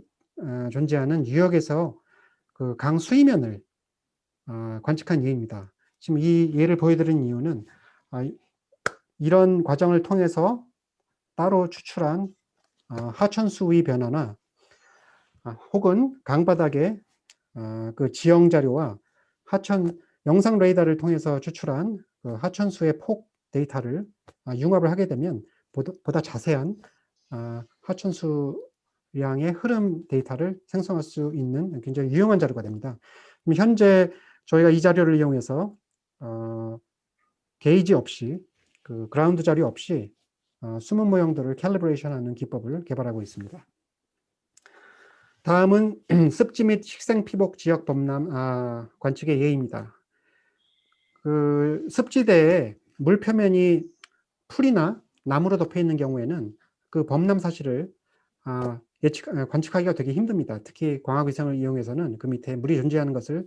존재하는 유역에서 그 강 수위면을 관측한 예입니다. 지금 이 예를 보여드린 이유는 이런 과정을 통해서 따로 추출한 하천 수위 변화나 혹은 강바닥의 그 지형 자료와 하천 영상 레이더를 통해서 추출한 그 하천수의 폭 데이터를 융합을 하게 되면 보다 자세한 하천수량의 흐름 데이터를 생성할 수 있는 굉장히 유용한 자료가 됩니다. 현재 저희가 이 자료를 이용해서 게이지 없이 그 그라운드 자료 없이 숨은 모형들을 캘리브레이션하는 기법을 개발하고 있습니다. 다음은 습지 및 식생 피복 지역 범람 관측의 예입니다. 그 습지대에 물 표면이 풀이나 나무로 덮여 있는 경우에는 그 범람 사실을 관측하기가 되게 힘듭니다. 특히 광학위성을 이용해서는 그 밑에 물이 존재하는 것을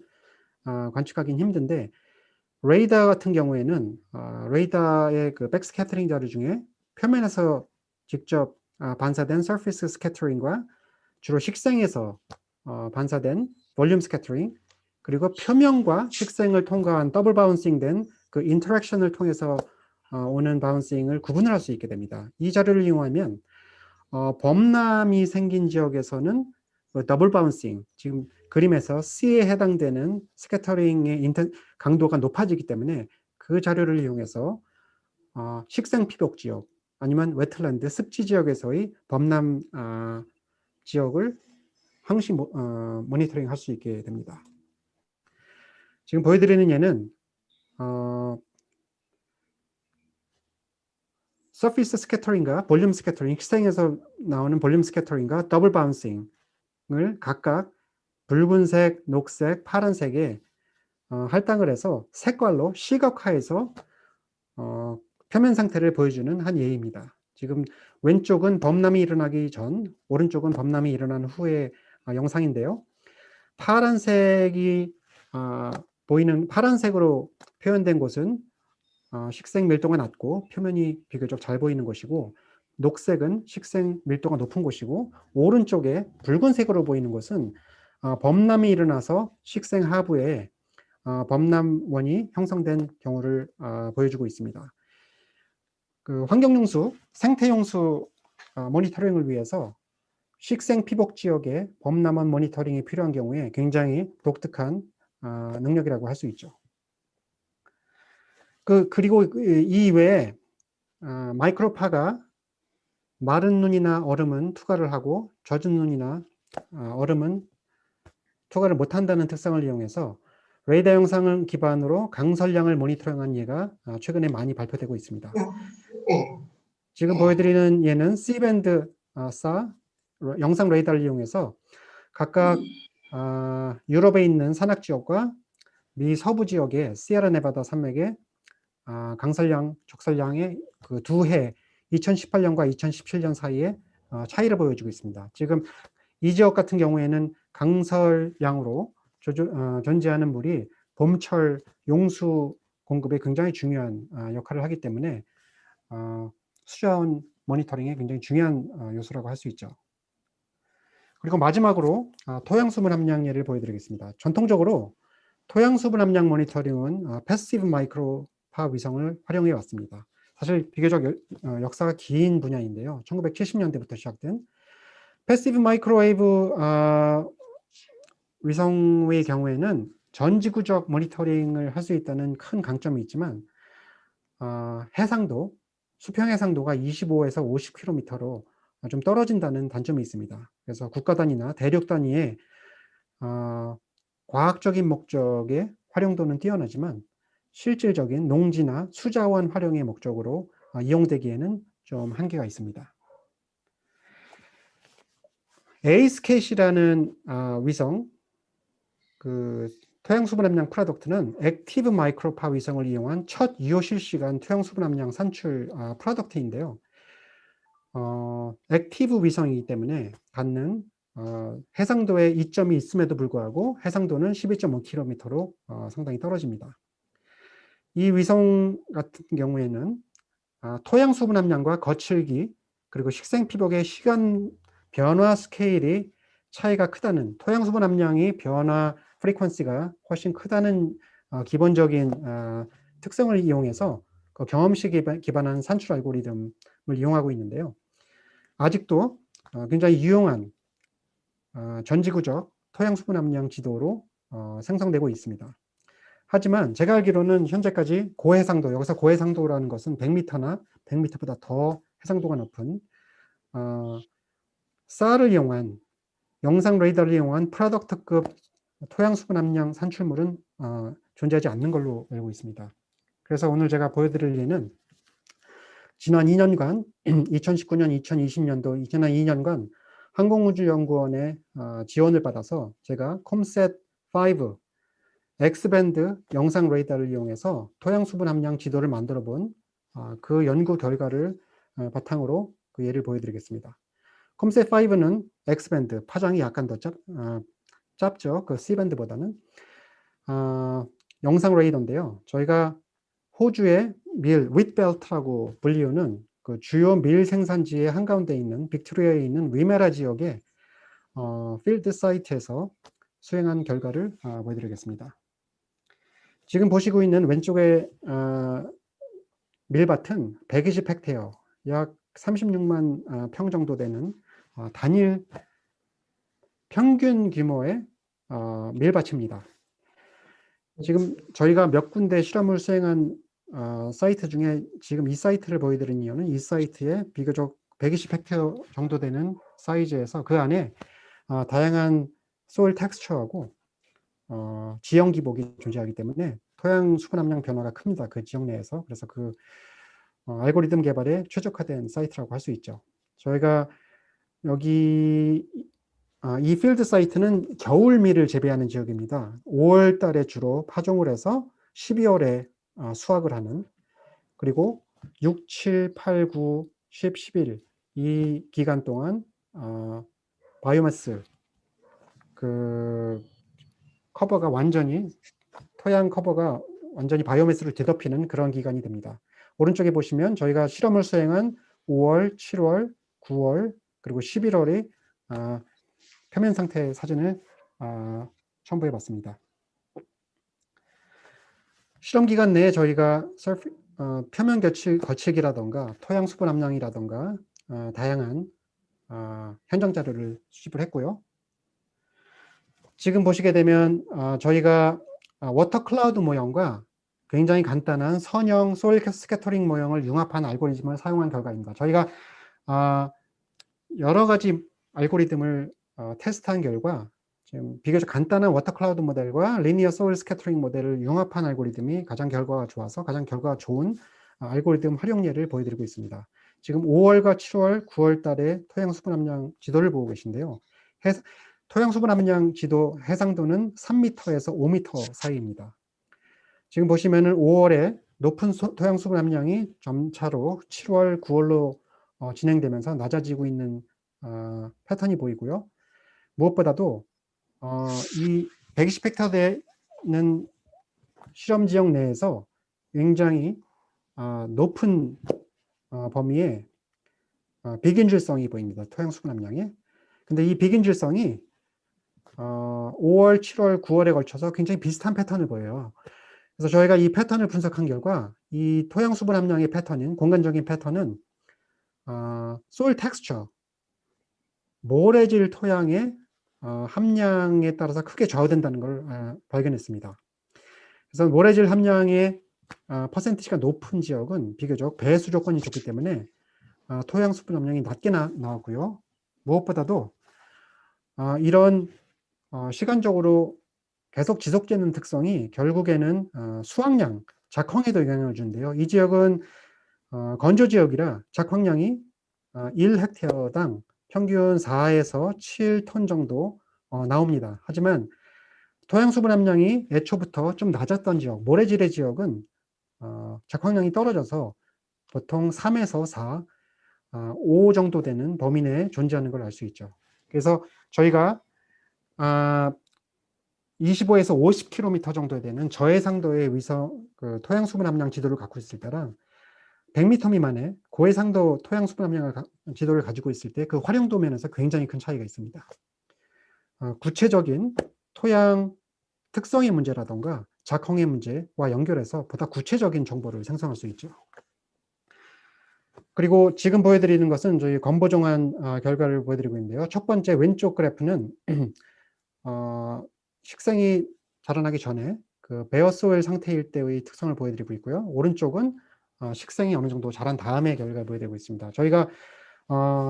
관측하기는 힘든데, 레이더 같은 경우에는 레이더의 그 백스캐터링 자료 중에 표면에서 직접 반사된 서피스 스캐터링과 주로 식생에서 반사된 볼륨 스캐터링, 그리고 표면과 식생을 통과한 더블 바운싱된 그 인터랙션을 통해서 오는 바운싱을 구분을 할 수 있게 됩니다. 이 자료를 이용하면 범람이 생긴 지역에서는 더블 바운싱, 지금 그림에서 C에 해당되는 스캐터링의 강도가 높아지기 때문에 그 자료를 이용해서 식생 피복 지역 아니면 웨틀랜드 습지 지역에서의 범람 지역을 항시 모니터링 할 수 있게 됩니다. 지금 보여드리는 예는 서피스 스캐터링과 볼륨 스캐터링, 식생에서 나오는 볼륨 스캐터링과 더블 바운싱을 각각 붉은색, 녹색, 파란색에 할당을 해서 색깔로 시각화해서 표면 상태를 보여주는 한 예입니다. 지금 왼쪽은 범람이 일어나기 전, 오른쪽은 범람이 일어난 후의 영상인데요. 파란색이 보이는 파란색으로 표현된 곳은 식생 밀도가 낮고 표면이 비교적 잘 보이는 곳이고, 녹색은 식생 밀도가 높은 곳이고, 오른쪽에 붉은색으로 보이는 곳은 범람이 일어나서 식생 하부에 범람원이 형성된 경우를 보여주고 있습니다. 그 환경용수, 생태용수 모니터링을 위해서 식생 피복 지역의 범람원 모니터링이 필요한 경우에 굉장히 독특한 능력이라고 할 수 있죠. 그리고 이 외에 마이크로파가 마른 눈이나 얼음은 투과를 하고 젖은 눈이나 얼음은 투과를 못한다는 특성을 이용해서 레이더 영상을 기반으로 강설량을 모니터링한 예가 최근에 많이 발표되고 있습니다. 지금 보여드리는 예는 C밴드 영상 레이더를 이용해서 각각 유럽에 있는 산악 지역과 미 서부 지역의 시에라 네바다 산맥의 강설량, 적설량의 그 두 해 2018년과 2017년 사이에 차이를 보여주고 있습니다. 지금 이 지역 같은 경우에는 강설량으로 존재하는 물이 봄철 용수 공급에 굉장히 중요한 역할을 하기 때문에 수자원 모니터링에 굉장히 중요한 요소라고 할 수 있죠. 그리고 마지막으로 토양수분 함량 예를 보여드리겠습니다. 전통적으로 토양수분 함량 모니터링은 패시브 마이크로파 위성을 활용해 왔습니다. 사실 비교적 역사가 긴 분야인데요. 1970년대부터 시작된 패시브 마이크로웨이브 위성의 경우에는 전지구적 모니터링을 할 수 있다는 큰 강점이 있지만 해상도, 수평 해상도가 25에서 50km로 좀 떨어진다는 단점이 있습니다. 그래서 국가 단위나 대륙 단위의 과학적인 목적의 활용도는 뛰어나지만 실질적인 농지나 수자원 활용의 목적으로 이용되기에는 좀 한계가 있습니다. 에이스캣이라는 위성, 그 토양수분 함량 프로덕트는 액티브 마이크로파 위성을 이용한 첫 유효 실시간 토양수분 함량 산출 프로덕트인데요. 액티브 위성이기 때문에 갖는 해상도에 이점이 있음에도 불구하고 해상도는 12.5km로 상당히 떨어집니다. 이 위성 같은 경우에는 토양 수분 함량과 거칠기 그리고 식생 피복의 시간 변화 스케일이 차이가 크다는, 토양 수분 함량이 변화 프리퀀시가 훨씬 크다는 기본적인 특성을 이용해서 그 경험식에 기반한 산출 알고리즘을 이용하고 있는데요. 아직도 굉장히 유용한 전지구적 토양 수분 함량 지도로 생성되고 있습니다. 하지만 제가 알기로는 현재까지 고해상도, 여기서 고해상도라는 것은 100m나 100m보다 더 해상도가 높은 SAR을 이용한, 영상 레이더를 이용한 프로덕트급 토양 수분 함량 산출물은 존재하지 않는 걸로 알고 있습니다. 그래서 오늘 제가 보여드릴 예는 지난 2년간 2019년, 2020년도 지난 2년간 항공우주연구원의 지원을 받아서 제가 컴셋5 X밴드 영상 레이더를 이용해서 토양 수분 함량 지도를 만들어 본 그 연구 결과를 바탕으로 그 예를 보여드리겠습니다. 컴셋5는 X밴드, 파장이 약간 더 짧죠. 그 C밴드보다는. 영상 레이더인데요. 저희가 호주의 밀, 윗벨트라고 불리우는 그 주요 밀 생산지의 한가운데 있는 빅토리아에 있는 위메라 지역의 필드 사이트에서 수행한 결과를 보여드리겠습니다. 지금 보시고 있는 왼쪽의 밀밭은 120헥테어, 약 36만 평 정도 되는 단일 평균 규모의 밀밭입니다. 지금 저희가 몇 군데 실험을 수행한 사이트 중에 지금 이 사이트를 보여드린 이유는 이 사이트에 비교적 120헥테어 정도 되는 사이즈에서 그 안에 다양한 소일 텍스처하고 지형 기복이 존재하기 때문에 토양 수분 함량 변화가 큽니다. 그 지역 내에서. 그래서 그 알고리즘 개발에 최적화된 사이트라고 할 수 있죠. 저희가 여기 이 필드 사이트는 겨울밀을 재배하는 지역입니다. 5월 달에 주로 파종을 해서 12월에 수확을 하는, 그리고 6, 7, 8, 9, 10, 11 이 기간 동안 바이오마스 그 커버가 완전히, 토양 커버가 완전히 바이오매스를 뒤덮이는 그런 기간이 됩니다. 오른쪽에 보시면 저희가 실험을 수행한 5월, 7월, 9월 그리고 11월에 표면 상태 사진을 첨부해 봤습니다. 실험 기간 내에 저희가 표면 거칠기라던가 토양 수분 함량이라던가 다양한 현장 자료를 수집을 했고요. 지금 보시게 되면 저희가 워터 클라우드 모형과 굉장히 간단한 선형 소일 스캐터링 모형을 융합한 알고리즘을 사용한 결과입니다. 저희가 여러 가지 알고리즘을 테스트한 결과 지금 비교적 간단한 워터 클라우드 모델과 리니어 소일 스캐터링 모델을 융합한 알고리즘이 가장 결과가 좋아서 가장 결과가 좋은 알고리즘 활용 예를 보여드리고 있습니다. 지금 5월과 7월, 9월 달에 토양 수분 함량 지도를 보고 계신데요. 토양 수분 함량 지도 해상도는 3m에서 5m 사이입니다. 지금 보시면은 5월에 높은 토양 수분 함량이 점차로 7월, 9월로 진행되면서 낮아지고 있는 패턴이 보이고요. 무엇보다도 이 120헥타르는 실험 지역 내에서 굉장히 높은 범위의 비균질성이 보입니다. 토양 수분 함량에. 근데 이 비균질성이 5월, 7월, 9월에 걸쳐서 굉장히 비슷한 패턴을 보여요. 그래서 저희가 이 패턴을 분석한 결과 이 토양 수분 함량의 패턴인 공간적인 패턴은 소일 텍스처, 모래질 토양의 함량에 따라서 크게 좌우된다는 걸 발견했습니다. 그래서 모래질 함량의 퍼센티지가 높은 지역은 비교적 배수 조건이 좋기 때문에 토양 수분 함량이 낮게 나왔고요. 무엇보다도 이런 시간적으로 계속 지속되는 특성이 결국에는 수확량, 작황에도 영향을 주는데요. 이 지역은 건조 지역이라 작황량이 1헥테어당 평균 4에서 7톤 정도 나옵니다. 하지만 토양 수분 함량이 애초부터 좀 낮았던 지역, 모래질의 지역은 작황량이 떨어져서 보통 3에서 4, 5 정도 되는 범위 내에 존재하는 걸 알 수 있죠. 그래서 저희가 25에서 50km 정도 되는 저해상도의 위성 토양 수분 함량 지도를 갖고 있을 때랑 100m 미만의 고해상도 토양 수분 함량 지도를 가지고 있을 때 그 활용도 면에서 굉장히 큰 차이가 있습니다. 구체적인 토양 특성의 문제라던가 작황의 문제와 연결해서 보다 구체적인 정보를 생성할 수 있죠. 그리고 지금 보여드리는 것은 저희 건보정한 결과를 보여드리고 있는데요. 첫 번째 왼쪽 그래프는 식생이 자라나기 전에 그 베어소일 상태일 때의 특성을 보여드리고 있고요. 오른쪽은 식생이 어느 정도 자란 다음의 결과를 보여드리고 있습니다. 저희가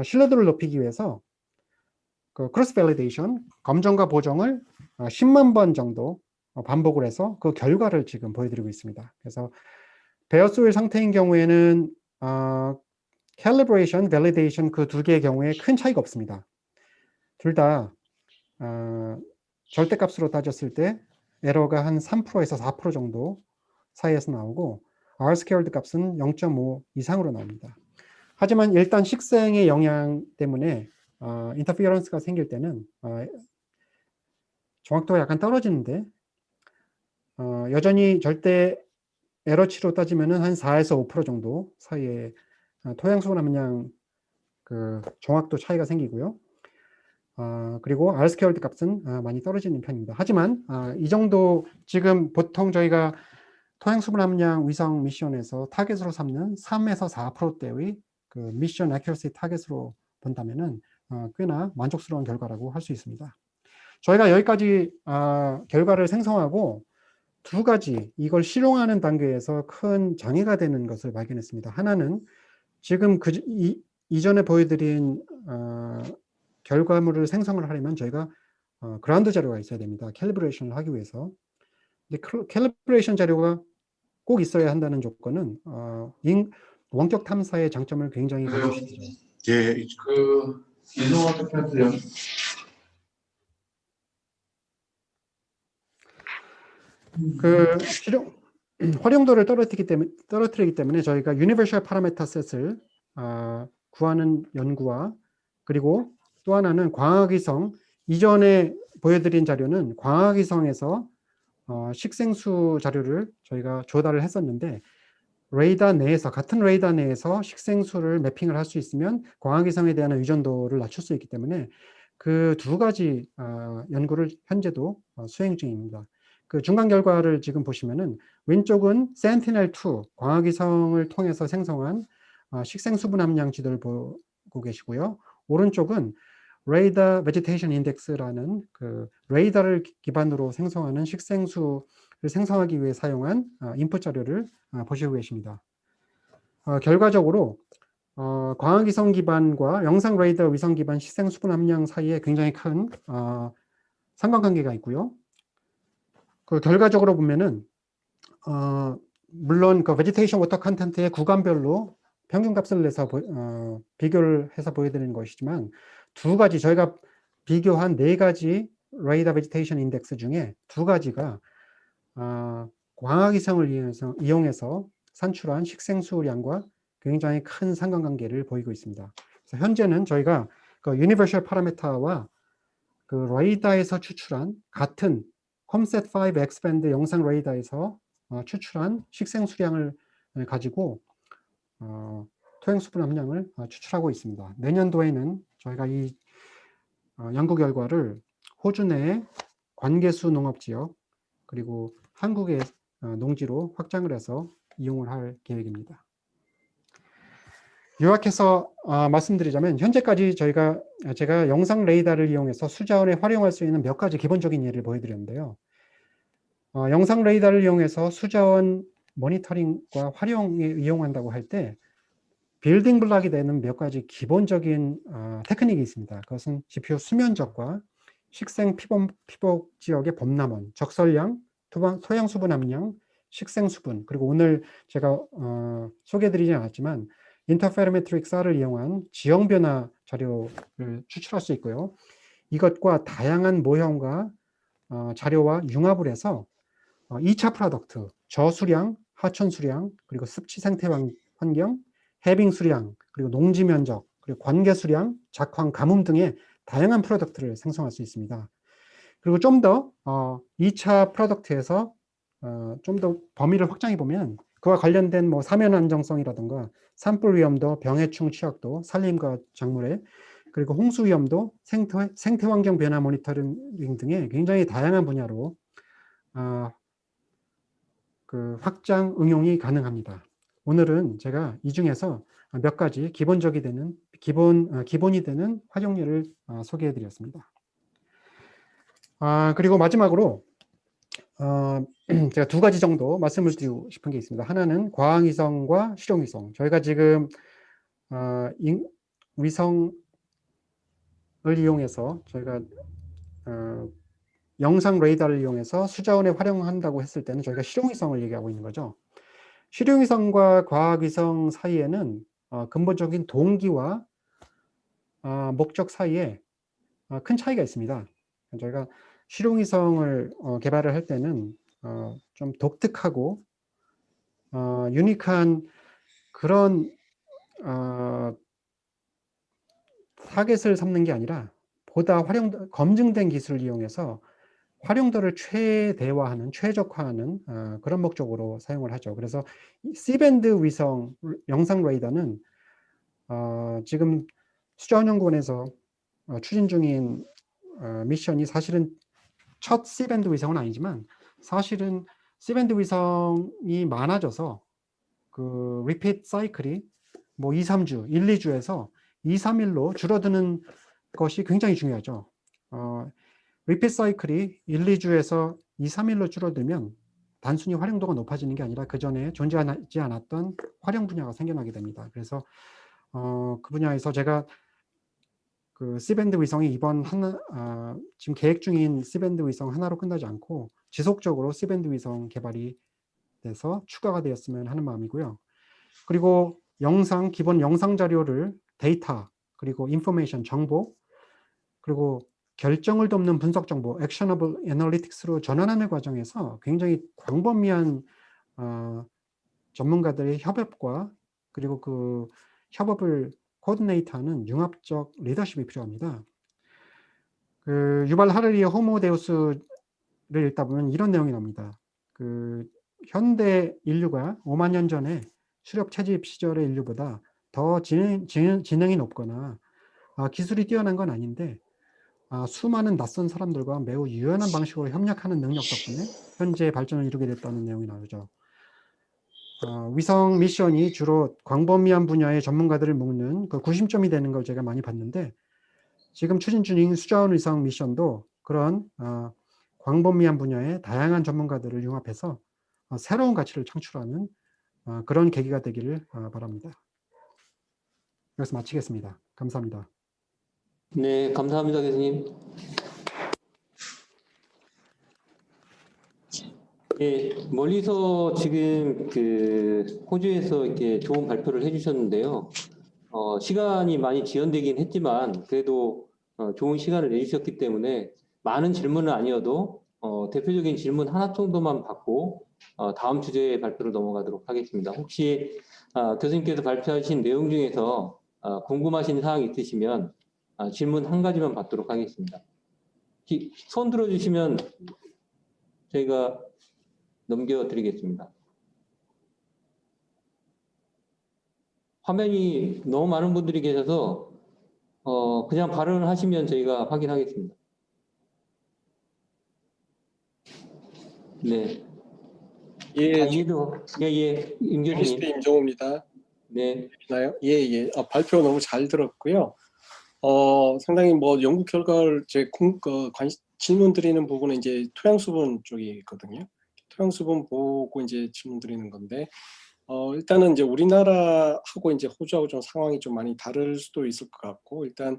신뢰도를 높이기 위해서 그 크로스 밸리데이션, 검정과 보정을 10만 번 정도 반복을 해서 그 결과를 지금 보여드리고 있습니다. 그래서 베어소일 상태인 경우에는 calibration, validation 그 두 개의 경우에 큰 차이가 없습니다. 둘 다 절대값으로 따졌을 때 에러가 한 3%에서 4% 정도 사이에서 나오고 R-squared 값은 0.5 이상으로 나옵니다. 하지만 일단 식생의 영향 때문에 인터피어런스가 생길 때는 정확도가 약간 떨어지는데 여전히 절대 에러치로 따지면 한 4에서 5% 정도 사이에 토양 수분 함량 그 정확도 차이가 생기고요. 그리고 R-squared 값은 많이 떨어지는 편입니다. 하지만 이 정도 지금 보통 저희가 토양 수분 함량 위성 미션에서 타겟으로 삼는 3에서 4%대의 그 미션 애큐러시 타겟으로 본다면은 꽤나 만족스러운 결과라고 할 수 있습니다. 저희가 여기까지 결과를 생성하고 두 가지 이걸 실용하는 단계에서 큰 장애가 되는 것을 발견했습니다. 하나는 지금 이전에 보여드린 결과물을 생성을 하려면 저희가 그라운드 자료가 있어야 됩니다. 캘리브레이션을 하기 위해서. 근데 캘리브레이션 자료가 꼭 있어야 한다는 조건은 원격 탐사의 장점을 굉장히 강조시키죠. 예, 그 이동화 대표한테요. 그 활용도를 떨어뜨리기 때문에 저희가 유니버셜 파라미터 셋을 구하는 연구와 그리고 또 하나는 광학위성, 이전에 보여드린 자료는 광학위성에서 식생수 자료를 저희가 조달을 했었는데 레이더 내에서 같은 레이더 내에서 식생수를 매핑을 할 수 있으면 광학위성에 대한 의존도를 낮출 수 있기 때문에 그 두 가지 연구를 현재도 수행 중입니다. 그 중간 결과를 지금 보시면은 왼쪽은 센티넬-2 광학위성을 통해서 생성한 식생수분 함량 지도를 보고 계시고요. 오른쪽은 레이더 베지테이션 인덱스라는 그 레이더를 기반으로 생성하는 식생수를 생성하기 위해 사용한 인풋 자료를 보시고 계십니다. 결과적으로 광학위성 기반과 영상 레이더 위성 기반 식생수분 함량 사이에 굉장히 큰 상관관계가 있고요. 그 결과적으로 보면은 물론 그 베지테이션 워터 컨텐트의 구간별로 평균값을 내서 비교를 해서 보여드리는 것이지만 두 가지 저희가 비교한 네 가지 레이더 베지테이션 인덱스 중에 두 가지가 광학위성을 이용해서 산출한 식생수량과 굉장히 큰 상관관계를 보이고 있습니다. 그래서 현재는 저희가 그 유니버셜 파라미터와 그 레이더에서 추출한 같은 컴셋5 X밴드 영상 레이더에서 추출한 식생수량을 가지고 토양 수분 함량을 추출하고 있습니다. 내년도에는 저희가 이 연구 결과를 호주 내 관계수 농업지역 그리고 한국의 농지로 확장을 해서 이용을 할 계획입니다. 요약해서 말씀드리자면 현재까지 제가 영상 레이더를 이용해서 수자원에 활용할 수 있는 몇 가지 기본적인 예를 보여드렸는데요. 영상 레이더를 이용해서 수자원 모니터링과 활용에 이용한다고 할 때 빌딩 블록이 되는 몇 가지 기본적인 테크닉이 있습니다. 그것은 지표 수면적과 식생 피복 지역의 범람원, 적설량, 토양 수분 함량, 식생 수분, 그리고 오늘 제가 소개해드리지 않았지만 인터페로메트릭 쌀을 이용한 지형 변화 자료를 추출할 수 있고요. 이것과 다양한 모형과 자료와 융합을 해서 2차 프로덕트, 저수량, 하천수량, 그리고 습지 생태 환경, 해빙 수량, 그리고 농지 면적, 그리고 관계 수량, 작황, 가뭄 등의 다양한 프로덕트를 생성할 수 있습니다. 그리고 좀 더 2차 프로덕트에서 좀 더 범위를 확장해 보면 그와 관련된 뭐 사면 안정성이라든가 산불 위험도, 병해충 취약도, 산림과 작물의, 그리고 홍수 위험도, 생태 환경 변화 모니터링 등의 굉장히 다양한 분야로 그 확장 응용이 가능합니다. 오늘은 제가 이 중에서 몇 가지 기본이 되는 활용률을 소개해 드렸습니다. 그리고 마지막으로 제가 두 가지 정도 말씀을 드리고 싶은 게 있습니다. 하나는 과학위성과 실용위성. 저희가 지금 위성을 이용해서 저희가 영상 레이더를 이용해서 수자원에 활용한다고 했을 때는 저희가 실용위성을 얘기하고 있는 거죠. 실용위성과 과학위성 사이에는 근본적인 동기와 목적 사이에 큰 차이가 있습니다. 저희가 실용위성을 개발을 할 때는 좀 독특하고 유니크한 그런 타겟을 삼는 게 아니라 보다 검증된 기술을 이용해서 활용도를 최대화하는, 최적화하는 그런 목적으로 사용을 하죠. 그래서 C밴드 위성 영상 레이더는 지금 수자원연구원에서 추진 중인 미션이 사실은 첫 C밴드 위성은 아니지만 사실은 C밴드 위성이 많아져서 그 리피트 사이클이 뭐 2, 3주, 1, 2주에서 2, 3일로 줄어드는 것이 굉장히 중요하죠. 리피트 사이클이 1, 2주에서 2, 3일로 줄어들면 단순히 활용도가 높아지는 게 아니라 그 전에 존재하지 않았던 활용 분야가 생겨나게 됩니다. 그래서 그 분야에서 제가 그 C밴드 위성이 이번 지금 계획 중인 C밴드 위성 하나로 끝나지 않고 지속적으로 C밴드 위성 개발이 돼서 추가가 되었으면 하는 마음이고요. 그리고 기본 영상 자료를 데이터, 그리고 인포메이션, 정보, 그리고 결정을 돕는 분석 정보, 액셔너블 애널리틱스로 전환하는 과정에서 굉장히 광범위한 전문가들의 협업과 그리고 그 협업을 코디네이트하는 융합적 리더십이 필요합니다. 그 유발 하라리의 호모 데우스를 읽다 보면 이런 내용이 나옵니다. 그 현대 인류가 5만 년 전에 수렵 채집 시절의 인류보다 더 지능이 높거나 기술이 뛰어난 건 아닌데 수많은 낯선 사람들과 매우 유연한 방식으로 협력하는 능력 덕분에 현재 발전을 이루게 됐다는 내용이 나오죠. 위성 미션이 주로 광범위한 분야의 전문가들을 묶는 그 구심점이 되는 걸 제가 많이 봤는데 지금 추진 중인 수자원 위성 미션도 그런 광범위한 분야의 다양한 전문가들을 융합해서 새로운 가치를 창출하는 그런 계기가 되기를 바랍니다. 여기서 마치겠습니다. 감사합니다. 네, 감사합니다, 교수님. 예, 멀리서 지금 그 호주에서 이렇게 좋은 발표를 해주셨는데요. 시간이 많이 지연되긴 했지만 그래도 좋은 시간을 내주셨기 때문에 많은 질문은 아니어도 대표적인 질문 하나 정도만 받고 다음 주제의 발표로 넘어가도록 하겠습니다. 혹시 교수님께서 발표하신 내용 중에서 궁금하신 사항이 있으시면 질문 한 가지만 받도록 하겠습니다. 손 들어주시면 저희가 넘겨드리겠습니다. 화면이 너무 많은 분들이 계셔서 그냥 발언을 하시면 저희가 확인하겠습니다. 네. 예, 임 교수님. 임종호입니다. 네. 나요? 예. 발표 너무 잘 들었고요. 상당히 뭐 연구 결과를 질문 드리는 부분은 이제 토양 수분 쪽이 있거든요. 토양 수분 보고 이제 질문 드리는 건데, 일단은 이제 우리나라하고 이제 호주하고 좀 상황이 좀 많이 다를 수도 있을 것 같고, 일단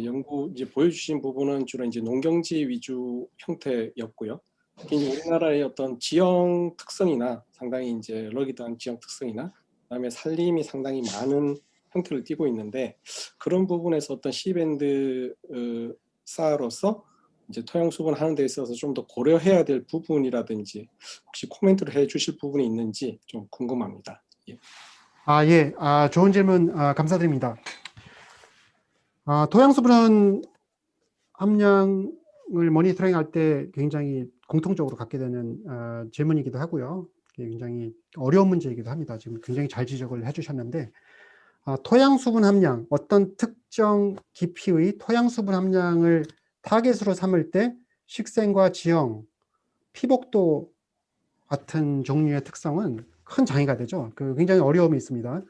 연구 이제 보여주신 부분은 주로 이제 농경지 위주 형태였고요. 특히 이제 우리나라의 어떤 지형 특성이나 상당히 이제 러기드한 지형 특성이나 그다음에 산림이 상당히 많은 형태를 띠고 있는데 그런 부분에서 어떤 C밴드 사로서 이제 토양 수분 하는 데 있어서 좀 더 고려해야 될 부분이라든지 혹시 코멘트를 해주실 부분이 있는지 좀 궁금합니다. 예. 좋은 질문 감사드립니다. 토양 수분 함량을 모니터링할 때 굉장히 공통적으로 갖게 되는 질문이기도 하고요. 이게 굉장히 어려운 문제이기도 합니다. 지금 굉장히 잘 지적을 해주셨는데 토양 수분 함량, 어떤 특정 깊이의 토양 수분 함량을 타겟으로 삼을 때 식생과 지형, 피복도 같은 종류의 특성은 큰 장애가 되죠. 굉장히 어려움이 있습니다.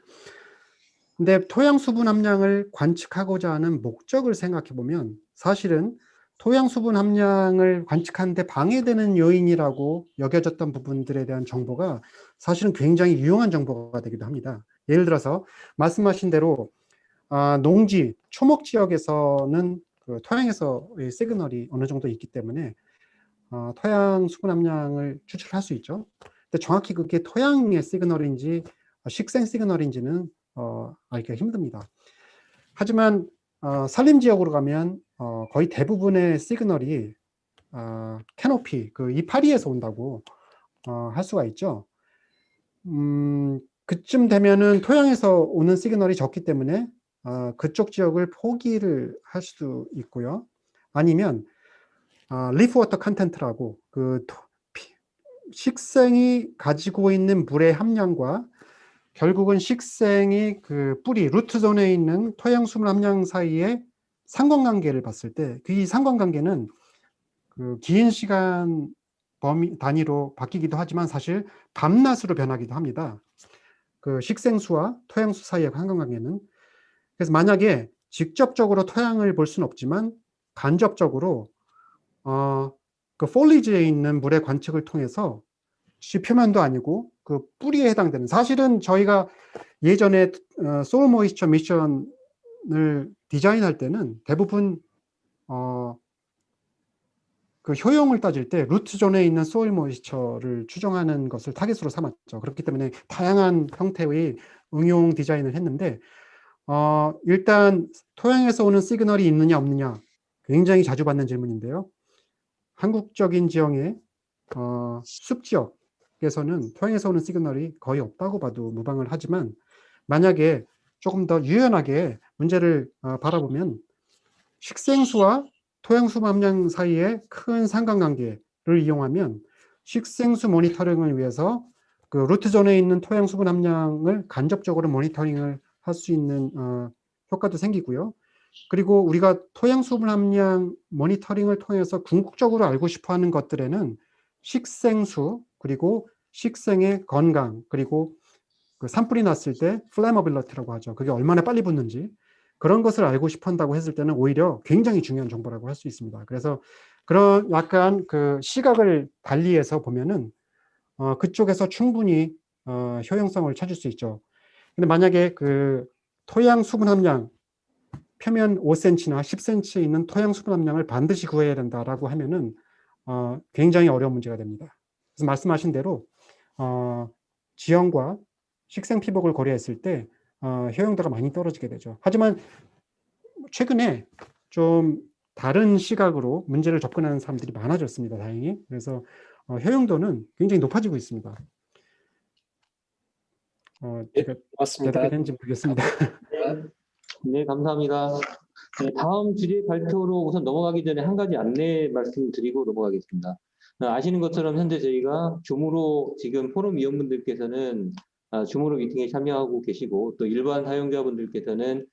근데 토양 수분 함량을 관측하고자 하는 목적을 생각해 보면 사실은 토양 수분 함량을 관측하는데 방해되는 요인이라고 여겨졌던 부분들에 대한 정보가 사실은 굉장히 유용한 정보가 되기도 합니다. 예를 들어서 말씀하신 대로 농지, 초목 지역에서는 토양에서의 시그널이 어느 정도 있기 때문에 토양 수분 함량을 추출할 수 있죠. 근데 정확히 그게 토양의 시그널인지 식생 시그널인지는 알기가 힘듭니다. 하지만 산림 지역으로 가면 거의 대부분의 시그널이 캐노피, 이파리에서 온다고 할 수가 있죠. 그쯤 되면은 토양에서 오는 시그널이 적기 때문에 그쪽 지역을 포기를 할 수도 있고요. 아니면 리프 워터 컨텐트라고 식생이 가지고 있는 물의 함량과 결국은 식생이 뿌리, 루트 존에 있는 토양 수분 함량 사이에 상관관계를 봤을 때 이 상관관계는 긴 시간 범위 단위로 바뀌기도 하지만 사실 밤낮으로 변하기도 합니다. 식생수와 토양수 사이의 상관관계는. 그래서 만약에 직접적으로 토양을 볼 수는 없지만 간접적으로 폴리지에 있는 물의 관측을 통해서 표면도 아니고 뿌리에 해당되는, 사실은 저희가 예전에 소일 모이스처 미션을 디자인할 때는 대부분 효용을 따질 때 루트 존에 있는 소일 모이스처를 추정하는 것을 타겟으로 삼았죠. 그렇기 때문에 다양한 형태의 응용 디자인을 했는데 일단 토양에서 오는 시그널이 있느냐 없느냐 굉장히 자주 받는 질문인데요. 한국적인 지형의 숲지역에서는 토양에서 오는 시그널이 거의 없다고 봐도 무방을 하지만 만약에 조금 더 유연하게 문제를 바라보면 식생수와 토양수분 함량 사이의 큰 상관관계를 이용하면 식생수 모니터링을 위해서 루트존에 있는 토양수분 함량을 간접적으로 모니터링을 할 수 있는 효과도 생기고요. 그리고 우리가 토양수분 함량 모니터링을 통해서 궁극적으로 알고 싶어하는 것들에는 식생수, 그리고 식생의 건강, 그리고 산불이 났을 때 플래머빌리티라고 하죠. 그게 얼마나 빨리 붙는지 그런 것을 알고 싶어 한다고 했을 때는 오히려 굉장히 중요한 정보라고 할 수 있습니다. 그래서 그런 약간 시각을 달리해서 보면은 그쪽에서 충분히 효용성을 찾을 수 있죠. 근데 만약에 토양 수분 함량 표면 5cm나 10cm 있는 토양 수분 함량을 반드시 구해야 된다라고 하면은 굉장히 어려운 문제가 됩니다. 그래서 말씀하신 대로 지형과 식생 피복을 고려했을 때 효용도가 많이 떨어지게 되죠. 하지만 최근에 좀 다른 시각으로 문제를 접근하는 사람들이 많아졌습니다. 다행히. 그래서 효용도는 굉장히 높아지고 있습니다. 제가 맞습니다. 대답이 되는지 모르겠습니다. 네, 감사합니다. 다음 주제 발표로 우선 넘어가기 전에 한 가지 안내 말씀드리고 넘어가겠습니다. 아시는 것처럼 현재 저희가 줌으로 지금 포럼 위원분들께서는 줌으로 미팅에 참여하고 계시고 또 일반 사용자분들께서는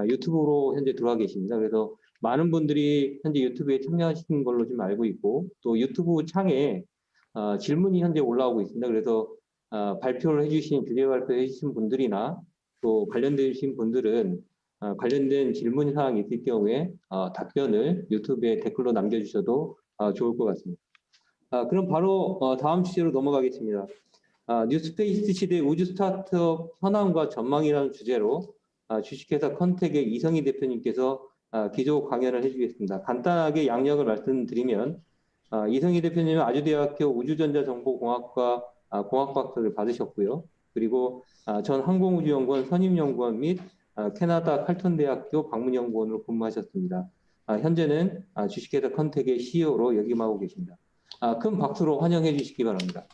유튜브로 현재 들어와 계십니다. 그래서 많은 분들이 현재 유튜브에 참여하시는 걸로 좀 알고 있고 또 유튜브 창에 질문이 현재 올라오고 있습니다. 그래서 발표를 해주신 주제 발표해 주신 분들이나 또 관련되신 분들은 관련된 질문 사항이 있을 경우에 답변을 유튜브에 댓글로 남겨주셔도 좋을 것 같습니다. 그럼 바로 다음 주제로 넘어가겠습니다. 뉴스페이스 시대 우주 스타트업 현황과 전망이라는 주제로 주식회사 컨텍의 이성희 대표님께서 기조 강연을 해주겠습니다. 간단하게 양력을 말씀드리면 이성희 대표님은 아주대학교 우주전자정보공학과 공학박사를 받으셨고요. 그리고 전 항공우주연구원 선임연구원 및 캐나다 칼턴대학교 방문연구원으로 근무하셨습니다. 현재는 주식회사 컨텍의 CEO로 역임하고 계십니다. 큰 박수로 환영해 주시기 바랍니다.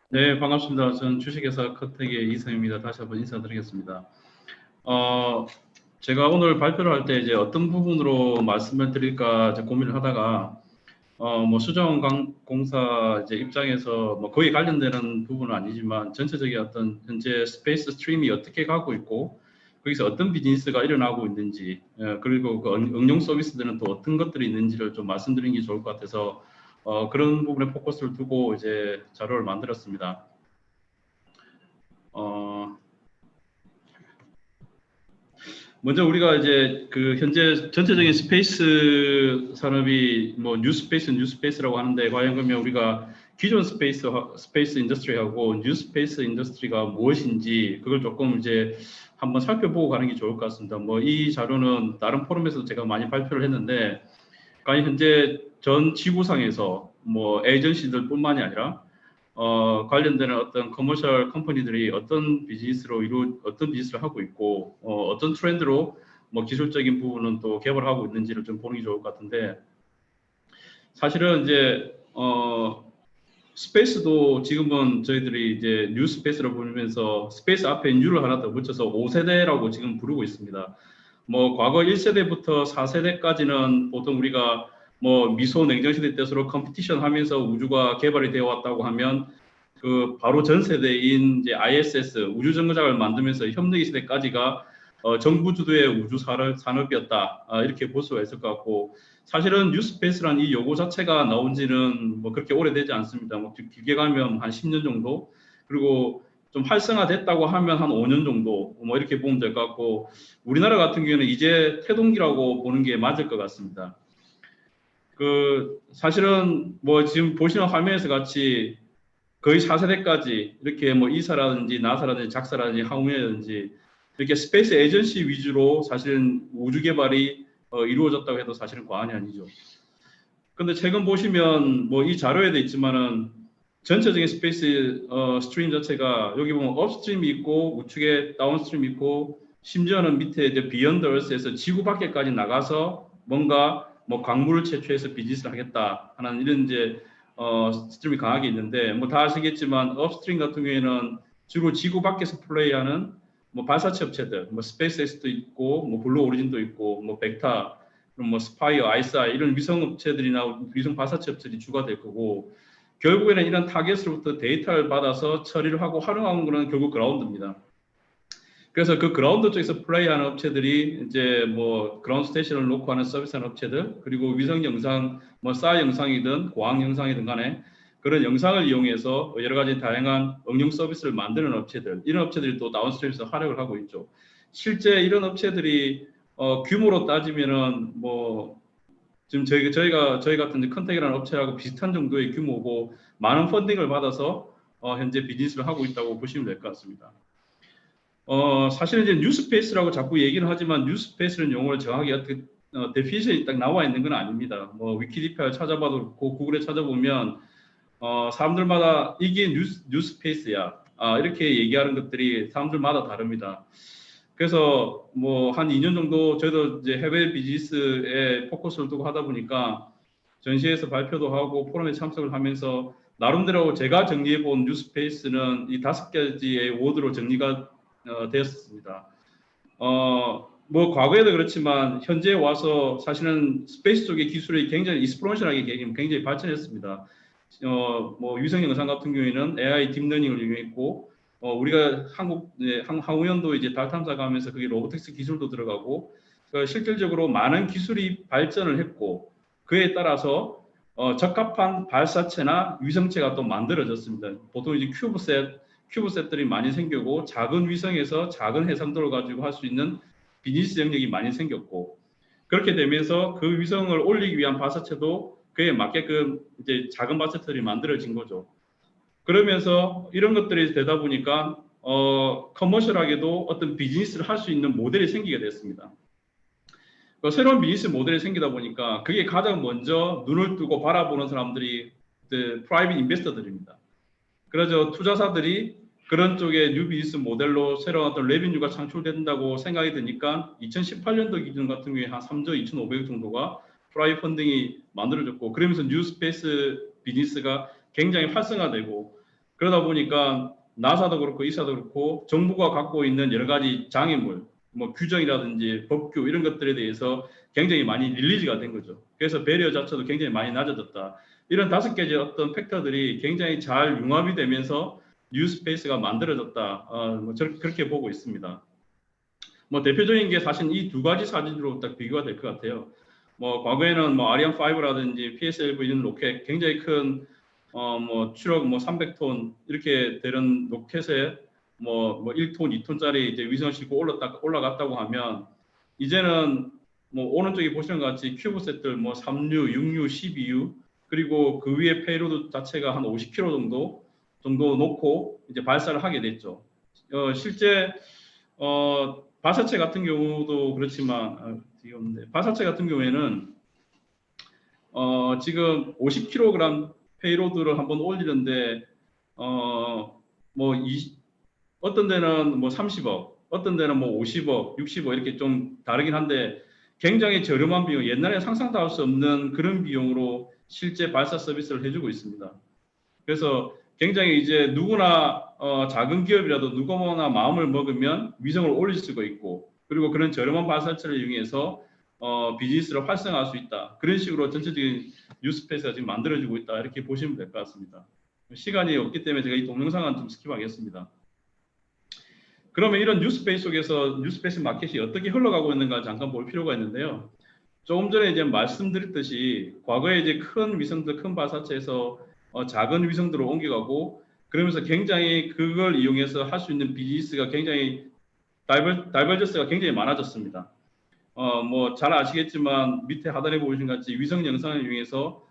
네, 반갑습니다. 저는 주식회사 컨텍의 이성입니다. 다시 한번 인사드리겠습니다. 제가 오늘 발표를 할 때 이제 어떤 부분으로 말씀을 드릴까 고민을 하다가 뭐 수자원 공사 이제 입장에서 뭐 거의 관련되는 부분은 아니지만 전체적인 어떤 현재 스페이스 스트림이 어떻게 가고 있고 거기서 어떤 비즈니스가 일어나고 있는지 그리고 그 응용 서비스들은 또 어떤 것들이 있는지를 좀 말씀드리는 게 좋을 것 같아서 그런 부분에 포커스를 두고 이제 자료를 만들었습니다. 먼저 우리가 이제 그 현재 전체적인 스페이스 산업이 뭐 뉴스페이스라고 하는데 과연 그러면 우리가 기존 스페이스 인더스트리하고 뉴스페이스 인더스트리가 무엇인지 그걸 조금 이제 한번 살펴보고 가는 게 좋을 것 같습니다. 뭐 이 자료는 다른 포럼에서도 제가 많이 발표를 했는데 과연 현재 전 지구상에서 뭐 에이전시들뿐만이 아니라 관련되는 어떤 커머셜 컴퍼니들이 어떤 비즈니스를 하고 있고 어떤 트렌드로 뭐 기술적인 부분은 또 개발하고 있는지를 좀 보는 게 좋을 것 같은데 사실은 이제 스페이스도 지금은 저희들이 이제 뉴 스페이스를 부르면서 스페이스 앞에 뉴를 하나 더 붙여서 5세대라고 지금 부르고 있습니다. 뭐 과거 1세대부터 4세대까지는 보통 우리가 뭐 미소 냉정시대 때 서로 컴피티션 하면서 우주가 개발이 되어 왔다고 하면 그 바로 전 세대인 이제 ISS 우주정거장을 만들면서 협력의 시대까지가 정부 주도의 우주 산업이었다 이렇게 볼 수가 있을 것 같고 사실은 뉴스페이스라는 이 용어 자체가 나온 지는 뭐 그렇게 오래되지 않습니다. 뭐 길게 가면 한 10년 정도 그리고 좀 활성화됐다고 하면 한 5년 정도 뭐 이렇게 보면 될 것 같고 우리나라 같은 경우에는 이제 태동기라고 보는 게 맞을 것 같습니다. 그 사실은 뭐 지금 보시는 화면에서 같이 거의 4세대까지 이렇게 뭐 이사라든지 나사라든지 작사라든지 항공이라든지 이렇게 스페이스 에이전시 위주로 사실은 우주 개발이 이루어졌다고 해도 사실은 과언이 아니죠. 근데 최근 보시면 뭐 이 자료에도 있지만은 전체적인 스페이스 스트림 자체가 여기 보면 업스트림이 있고 우측에 다운스트림이 있고 심지어는 밑에 이제 비욘드 얼스에서 지구 밖에까지 나가서 뭔가 뭐 광물을 채취해서 비즈니스를 하겠다 하는 이런 이제 스트림이 강하게 있는데 뭐 다 아시겠지만 업스트림 같은 경우에는 주로 지구 밖에서 플레이하는 뭐 발사체 업체들 뭐 스페이스X도 있고 뭐 블루 오리진도 있고 뭐 벡타 뭐 스파이어 아이스아이 이런 위성 업체들이나 위성 발사체 업체들이 주가 될 거고 결국에는 이런 타겟으로부터 데이터를 받아서 처리를 하고 활용하는 거는 결국 그라운드입니다. 그래서 그 그라운드 쪽에서 플레이하는 업체들이 이제 뭐 그라운드 스테이션을 놓고 하는 서비스하는 업체들 그리고 위성 영상 뭐 쌀 영상이든 고항 영상이든 간에 그런 영상을 이용해서 여러 가지 다양한 응용 서비스를 만드는 업체들 이런 업체들이 또 다운스트림에서 활약을 하고 있죠. 실제 이런 업체들이 규모로 따지면은 뭐 지금 저희 같은 컨택이라는 업체하고 비슷한 정도의 규모고 많은 펀딩을 받아서 현재 비즈니스를 하고 있다고 보시면 될 것 같습니다. 사실은 이제 뉴스페이스라고 자꾸 얘기는 하지만 뉴스페이스는 용어를 정확하게 어떻게 데피니션이 딱 나와 있는 건 아닙니다. 뭐 위키디피아를 찾아봐도 그렇고 구글에 찾아보면 사람들마다 이게 뉴스페이스야 이렇게 얘기하는 것들이 사람들마다 다릅니다. 그래서 뭐 한 2년 정도 저희도 이제 해외 비즈니스에 포커스를 두고 하다 보니까 전시회에서 발표도 하고 포럼에 참석을 하면서 나름대로 제가 정리해 본 뉴스페이스는 이 5가지의 워드로 정리가 되었습니다. 뭐 과거에도 그렇지만 현재 와서 사실은 스페이스 쪽의 기술이 굉장히 익스플로션하게 굉장히 발전했습니다. 뭐 위성 영상 같은 경우에는 AI 딥러닝을 이용했고 우리가 항우연도 이제 달 탐사가면서 그게 로보틱스 기술도 들어가고 실질적으로 많은 기술이 발전을 했고 그에 따라서 적합한 발사체나 위성체가 또 만들어졌습니다. 보통 이제 큐브셋들이 많이 생기고 작은 위성에서 작은 해상도를 가지고 할 수 있는 비즈니스 영역이 많이 생겼고 그렇게 되면서 그 위성을 올리기 위한 발사체도 그에 맞게끔 이제 작은 발사체들이 만들어진 거죠. 그러면서 이런 것들이 되다 보니까 커머셜하게도 어떤 비즈니스를 할 수 있는 모델이 생기게 됐습니다. 새로운 비즈니스 모델이 생기다 보니까 그게 가장 먼저 눈을 뜨고 바라보는 사람들이 프라이빗 인베스터들입니다. 그래서 투자사들이 그런 쪽의 뉴 비즈니스 모델로 새로운 어떤 레비뉴가 창출된다고 생각이 드니까 2018년도 기준 같은 경우에 한 3조 2,500억 정도가 프라이빗 펀딩이 만들어졌고 그러면서 뉴 스페이스 비즈니스가 굉장히 활성화되고 그러다 보니까 나사도 그렇고 이사도 그렇고 정부가 갖고 있는 여러 가지 장애물 뭐 규정이라든지 법규 이런 것들에 대해서 굉장히 많이 릴리즈가 된 거죠. 그래서 배리어 자체도 굉장히 많이 낮아졌다. 이런 5가지 어떤 팩터들이 굉장히 잘 융합이 되면서 뉴스페이스가 만들어졌다. 뭐 그렇게 보고 있습니다. 뭐 대표적인 게 사실 이 2가지 사진으로 딱 비교가 될 것 같아요. 뭐 과거에는 뭐 아리안 5라든지 PSLV 이런 로켓 굉장히 큰 뭐 추력 뭐 300톤 이렇게 되는 로켓에 뭐 1톤, 2톤짜리 이제 위성을 싣고 올라갔다고 하면 이제는 뭐 오른쪽에 보시는 것 같이 큐브셋들 뭐 3류, 6류, 12유 그리고 그 위에 페이로드 자체가 한 50kg 정도 놓고 이제 발사를 하게 됐죠. 실제 바사체 같은 경우도 그렇지만 바사체 같은 경우에는 지금 50kg 페이로드를 한번 올리는데 어떤 데는 뭐 30억, 어떤 데는 뭐 50억, 60억 이렇게 좀 다르긴 한데 굉장히 저렴한 비용, 옛날에 상상도 할 수 없는 그런 비용으로 실제 발사 서비스를 해주고 있습니다. 그래서 굉장히 이제 누구나 작은 기업이라도 누구나 마음을 먹으면 위성을 올릴 수가 있고 그리고 그런 저렴한 발사체를 이용해서 비즈니스를 활성화할 수 있다. 그런 식으로 전체적인 뉴스페이스가 지금 만들어지고 있다. 이렇게 보시면 될 것 같습니다. 시간이 없기 때문에 제가 이 동영상은 좀 스킵하겠습니다. 그러면 이런 뉴스페이스 속에서 뉴스페이스 마켓이 어떻게 흘러가고 있는가 잠깐 볼 필요가 있는데요. 조금 전에 이제 말씀드렸듯이 과거에 이제 큰 위성들, 큰 발사체에서 작은 위성들로 옮겨가고 그러면서 굉장히 그걸 이용해서 할 수 있는 비즈니스가 굉장히 다이버저스가 굉장히 많아졌습니다. 뭐 잘 아시겠지만 밑에 하단에 보시는 같이 위성 영상을 이용해서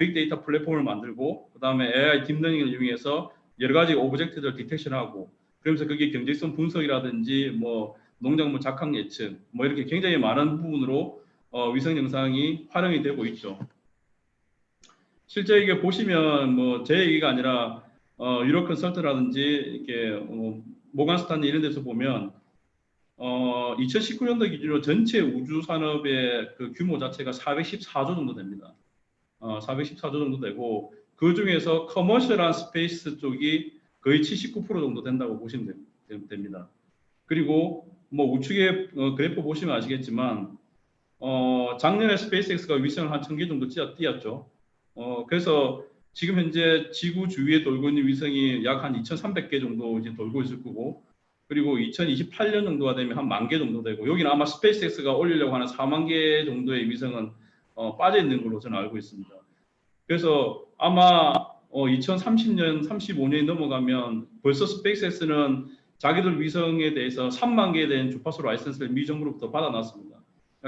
빅데이터 플랫폼을 만들고 그 다음에 AI 딥러닝을 이용해서 여러 가지 오브젝트를 디텍션하고 그러면서 그게 경제성 분석이라든지 뭐 농작물 작황 예측 뭐 이렇게 굉장히 많은 부분으로 위성 영상이 활용이 되고 있죠. 실제 이게 보시면 뭐 제 얘기가 아니라 유럽 컨설트라든지 이렇게 모간 스탠리 이런 데서 보면 2019년도 기준으로 전체 우주 산업의 그 규모 자체가 414조 정도 됩니다. 414조 정도 되고 그 중에서 커머셜한 스페이스 쪽이 거의 79% 정도 된다고 보시면 됩니다. 그리고 뭐 우측에 그래프 보시면 아시겠지만 작년에 스페이스X가 위성을 한 1000개 정도 띄었죠. 그래서 지금 현재 지구 주위에 돌고 있는 위성이 약 한 2300개 정도 이제 돌고 있을 거고 그리고 2028년 정도가 되면 한 10,000개 정도 되고 여기는 아마 스페이스X가 올리려고 하는 40,000개 정도의 위성은 빠져 있는 걸로 저는 알고 있습니다. 그래서 아마 2030년, 35년이 넘어가면 벌써 스페이스X는 자기들 위성에 대해서 30,000개에 대한 주파수 라이선스를 미 정부로부터 받아놨습니다.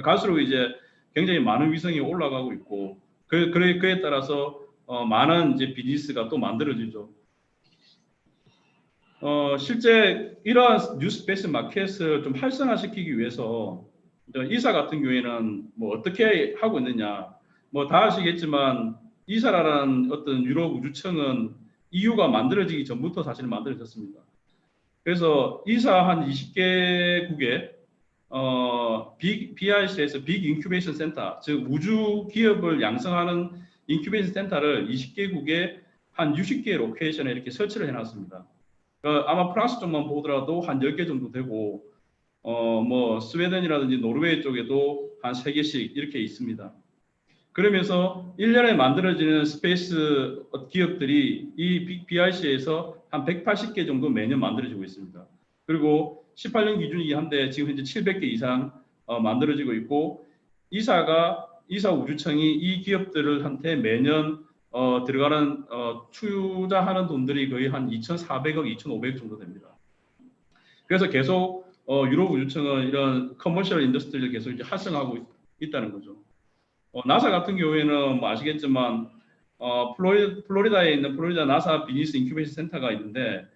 갈수록 이제 굉장히 많은 위성이 올라가고 있고 그에 따라서 많은 이제 비즈니스가 또 만들어지죠. 실제 이러한 뉴스페이스 마켓을 좀 활성화시키기 위해서 이사 같은 경우에는 뭐 어떻게 하고 있느냐 뭐 다 아시겠지만 이사라는 어떤 유럽 우주청은 EU가 만들어지기 전부터 사실 만들어졌습니다. 그래서 이사 한 20개국에 BIC에서 빅 인큐베이션 센터, 즉 우주 기업을 양성하는 인큐베이션 센터를 20개국에 한 60개의 로케이션에 이렇게 설치를 해놨습니다. 아마 프랑스 쪽만 보더라도 한 10개 정도 되고 뭐 스웨덴이라든지 노르웨이 쪽에도 한 3개씩 이렇게 있습니다. 그러면서 1년에 만들어지는 스페이스 기업들이 이 BIC에서 한 180개 정도 매년 만들어지고 있습니다. 그리고 18년 기준이긴 한데 지금 현재 700개 이상 만들어지고 있고 이사 우주청이 이 기업들한테 매년 들어가는 투자하는 돈들이 거의 한 2,400억, 2,500억 정도 됩니다. 그래서 계속 유럽 우주청은 이런 커머셜 인더스트리를 계속 이제 활성화하고 있다는 거죠. 나사 같은 경우에는 뭐 아시겠지만 플로리다에 있는 플로리다 나사 비즈니스 인큐베이션 센터가 있는데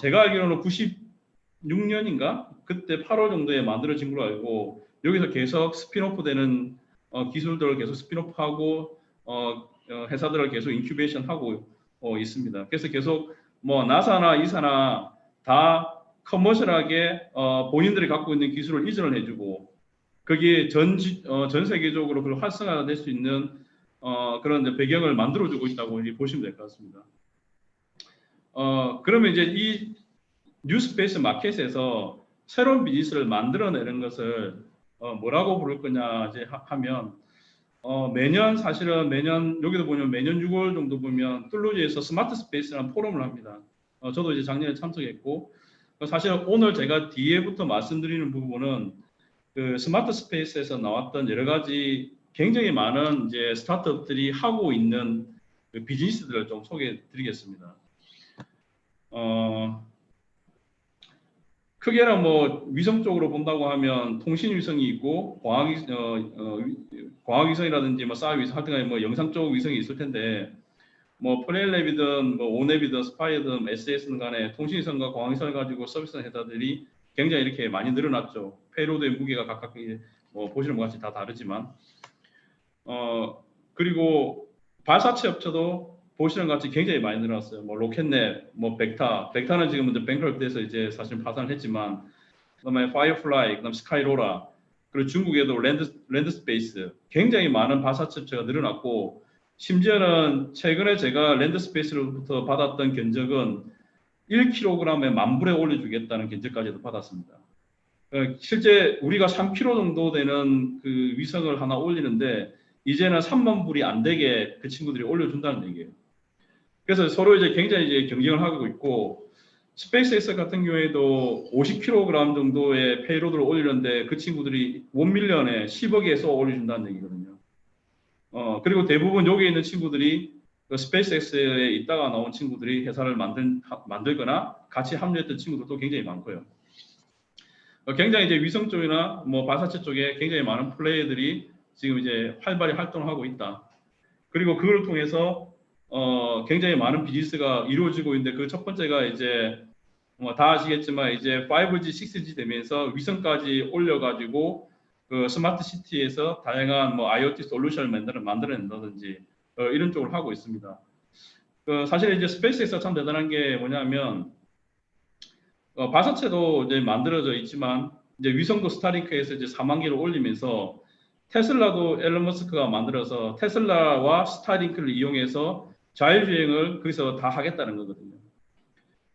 제가 알기로는 96년인가 그때 8월 정도에 만들어진 걸로 알고 여기서 계속 스피노프 되는 기술들을 계속 스피노프하고 회사들을 계속 인큐베이션 하고 있습니다. 그래서 계속 뭐 나사나 이사나 다 커머셜하게 본인들이 갖고 있는 기술을 이전을 해주고 거기에 전 세계적으로 그걸 활성화될 수 있는 그런 배경을 만들어주고 있다고 보시면 될 것 같습니다. 그러면 이제 이 뉴스페이스 마켓에서 새로운 비즈니스를 만들어내는 것을 뭐라고 부를 거냐 이제 하면 매년 사실은 매년 여기도 보면 매년 6월 정도 보면 툴루즈에서 스마트 스페이스라는 포럼을 합니다. 저도 이제 작년에 참석했고 사실 오늘 제가 뒤에부터 말씀드리는 부분은 그 스마트 스페이스에서 나왔던 여러 가지 굉장히 많은 이제 스타트업들이 하고 있는 그 비즈니스들을 좀 소개해드리겠습니다. 크게는 뭐 위성 쪽으로 본다고 하면 통신 위성이 있고 광학 위성이라든지 뭐 사이 위성 하여튼간에 뭐 영상 쪽 위성이 있을 텐데 뭐 플레일랩이든 뭐 오넵이든 스파이든 SS는 간에 통신 위성과 광학 위성을 가지고 서비스하는 회사들이 굉장히 이렇게 많이 늘어났죠. 페이로드의 무게가 각각 뭐 보시는 것 같이 다 다르지만 그리고 발사체 업체도 보시는 것 같이 굉장히 많이 늘어났어요. 뭐 로켓넷, 뭐 벡타는 지금 이제 뱅크럽트에서 이제 사실 파산을 했지만, 그다음에 파이어플라이, 그다음 스카이로라, 그리고 중국에도 랜드 스페이스 굉장히 많은 발사체 업체가 늘어났고, 심지어는 최근에 제가 랜드 스페이스로부터 받았던 견적은 1kg에 10,000불에 올려주겠다는 견적까지도 받았습니다. 실제 우리가 3kg 정도 되는 그 위성을 하나 올리는데 이제는 30,000불이 안 되게 그 친구들이 올려준다는 얘기예요. 그래서 서로 이제 굉장히 이제 경쟁을 하고 있고, 스페이스X 같은 경우에도 50kg 정도의 페이로드를 올리는데 그 친구들이 1밀리언에 10억에 쏘아 올려준다는 얘기거든요. 그리고 대부분 여기 있는 친구들이 그 스페이스X에 있다가 나온 친구들이 회사를 만들거나 같이 합류했던 친구들도 굉장히 많고요. 굉장히 이제 위성 쪽이나 뭐 발사체 쪽에 굉장히 많은 플레이들이 지금 이제 활발히 활동을 하고 있다. 그리고 그걸 통해서 굉장히 많은 비즈니스가 이루어지고 있는데 그 첫 번째가 이제 다 아시겠지만 이제 5G, 6G 되면서 위성까지 올려가지고 그 스마트 시티에서 다양한 뭐 IoT 솔루션을 만들어낸다든지 이런 쪽으로 하고 있습니다. 사실 이제 스페이스X가 참 대단한 게 뭐냐면 발사체도 이제 만들어져 있지만 이제 위성도 스타링크에서 이제 4만 개를 올리면서 테슬라도 앨런 머스크가 만들어서 테슬라와 스타링크를 이용해서 자율주행을 거기서 다 하겠다는 거거든요.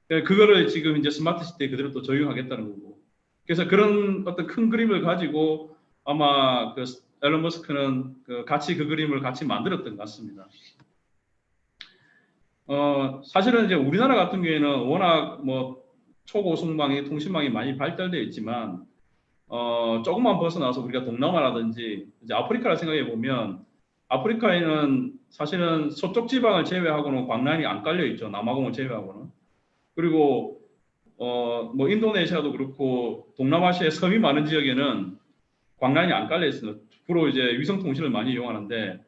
그거를 지금 이제 스마트 시티에 그대로 또 적용하겠다는 거고. 그래서 그런 어떤 큰 그림을 가지고 아마 그 앨런 머스크는 같이 그 그림을 같이 만들었던 것 같습니다. 사실은 이제 우리나라 같은 경우에는 워낙 뭐 초고속망이 통신망이 많이 발달되어 있지만 조금만 벗어나서 우리가 동남아라든지 이제 아프리카를 생각해 보면 아프리카에는 사실은 서쪽 지방을 제외하고는 광란이 안 깔려 있죠. 남아공을 제외하고는. 그리고 뭐 인도네시아도 그렇고 동남아시아의 섬이 많은 지역에는 광란이 안 깔려 있습니다. 주로 이제 위성 통신을 많이 이용하는데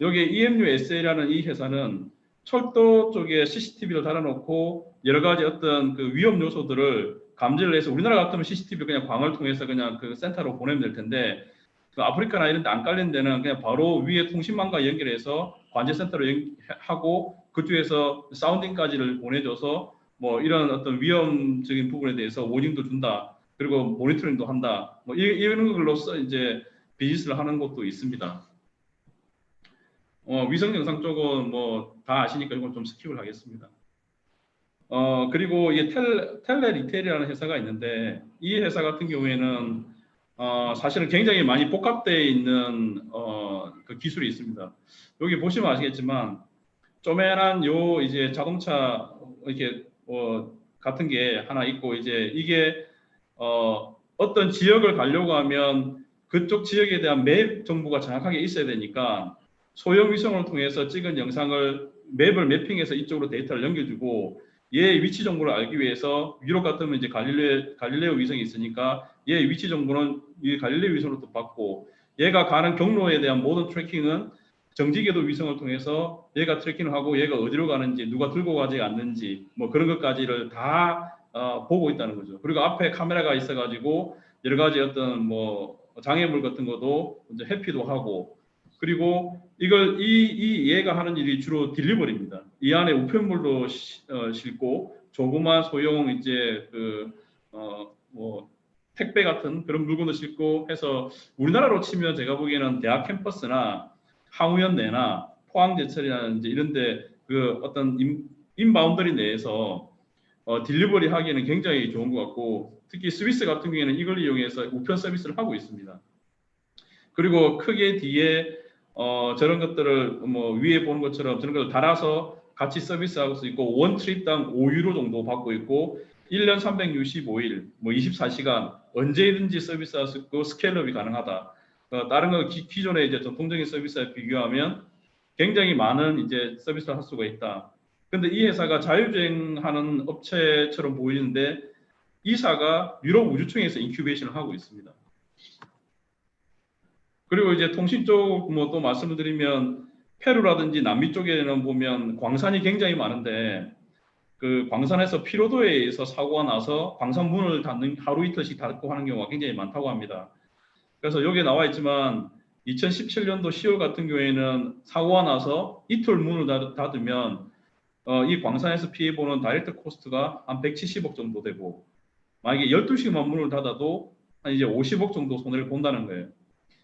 여기 EMUSA라는 이 회사는 철도 쪽에 CCTV를 달아놓고 여러 가지 어떤 그 위험 요소들을 감지를 해서 우리나라 같으면 CCTV 그냥 광을 통해서 그냥 그 센터로 보내면 될 텐데 그 아프리카나 이런 데 안 깔린 데는 그냥 바로 위에 통신망과 연결해서 관제 센터로 하고 그쪽에서 사운딩까지를 보내줘서 뭐 이런 어떤 위험적인 부분에 대해서 워닝도 준다. 그리고 모니터링도 한다. 뭐 이런 걸로써 이제 비즈니스를 하는 것도 있습니다. 위성 영상 쪽은 뭐 다 아시니까 이건 좀 스킵을 하겠습니다. 그리고 이 텔레 리테일이라는 회사가 있는데 이 회사 같은 경우에는 사실은 굉장히 많이 복합되어 있는 그 기술이 있습니다. 여기 보시면 아시겠지만 쪼매난 요 이제 자동차 이렇게 같은 게 하나 있고 이제 이게 어떤 지역을 가려고 하면 그쪽 지역에 대한 맵 정보가 정확하게 있어야 되니까 소형 위성을 통해서 찍은 영상을 맵을 매핑해서 이쪽으로 데이터를 넘겨주고 얘의 위치 정보를 알기 위해서 유럽 같으면 이제 갈릴레오 위성이 있으니까 얘의 위치 정보는 이 갈릴레오 위성으로 또 받고 얘가 가는 경로에 대한 모든 트래킹은 정지궤도 위성을 통해서 얘가 트래킹을 하고 얘가 어디로 가는지 누가 들고 가지 않는지 뭐 그런 것까지를 다 보고 있다는 거죠. 그리고 앞에 카메라가 있어가지고 여러 가지 어떤 뭐 장애물 같은 것도 이제 회피도 하고 그리고 이걸 얘가 하는 일이 주로 딜리버리입니다. 이 안에 우편물도 싣고 조그만 소형 이제 뭐 택배 같은 그런 물건도 싣고 해서 우리나라로 치면 제가 보기에는 대학 캠퍼스나 항우연내나 포항제철이나 이제 이런데 그 어떤 인바운더리 내에서 딜리버리 하기에는 굉장히 좋은 것 같고, 특히 스위스 같은 경우에는 이걸 이용해서 우편 서비스를 하고 있습니다. 그리고 크게 뒤에 저런 것들을 뭐 위에 보는 것처럼 저런 것을 달아서 같이 서비스하고 수 있고, 원 트립당 5유로 정도 받고 있고, 1년 365일, 뭐 24시간 언제든지 서비스할 수 있고 스케일업이 가능하다. 다른 거 기존의 이제 전통적인 서비스에 비교하면 굉장히 많은 이제 서비스를 할 수가 있다. 근데 이 회사가 자율주행하는 업체처럼 보이는데 이사가 유럽 우주청에서 인큐베이션을 하고 있습니다. 그리고 이제 통신 쪽 뭐 또 말씀을 드리면 페루라든지 남미 쪽에는 보면 광산이 굉장히 많은데 그 광산에서 피로도에 의해서 사고가 나서 광산 문을 닫는 하루 이틀씩 닫고 하는 경우가 굉장히 많다고 합니다. 그래서 여기에 나와 있지만 2017년도 10월 같은 경우에는 사고가 나서 이틀 문을 닫으면 이 광산에서 피해 보는 다이렉트 코스트가 한 170억 정도 되고, 만약에 12시간 문을 닫아도 한 이제 50억 정도 손해를 본다는 거예요.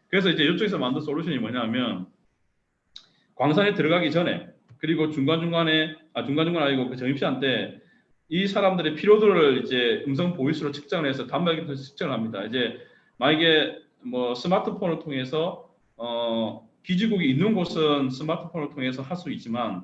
그래서 이제 이쪽에서 만든 솔루션이 뭐냐면 광산에 들어가기 전에, 그리고 중간중간 아니고 그 점심시간 때 이 사람들의 피로도를 이제 음성 보이스로 측정을 해서 단말기 통해서 측정을 합니다. 이제 만약에 뭐 스마트폰을 통해서 기지국이 있는 곳은 스마트폰을 통해서 할 수 있지만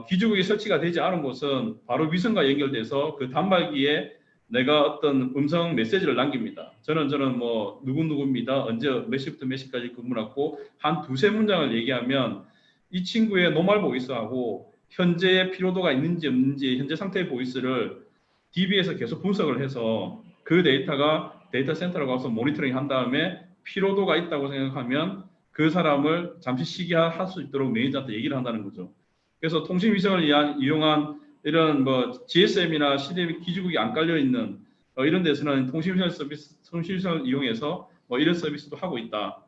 기지국이 설치가 되지 않은 곳은 바로 위성과 연결돼서 그 단말기에 내가 어떤 음성 메시지를 남깁니다. 저는 뭐 누구누구입니다. 언제 몇 시부터 몇 시까지 근무했고 한 두세 문장을 얘기하면 이 친구의 노멀 보이스하고 현재의 피로도가 있는지 없는지 현재 상태의 보이스를 DB에서 계속 분석을 해서 그 데이터가 데이터 센터로 가서 모니터링 한 다음에 피로도가 있다고 생각하면 그 사람을 잠시 쉬게 할 수 있도록 매니저한테 얘기를 한다는 거죠. 그래서 통신위성을 이용한 이런 뭐 GSM이나 CDM 기지국이 안 깔려 있는 이런 데서는 통신위성을 이용해서 뭐 이런 서비스도 하고 있다.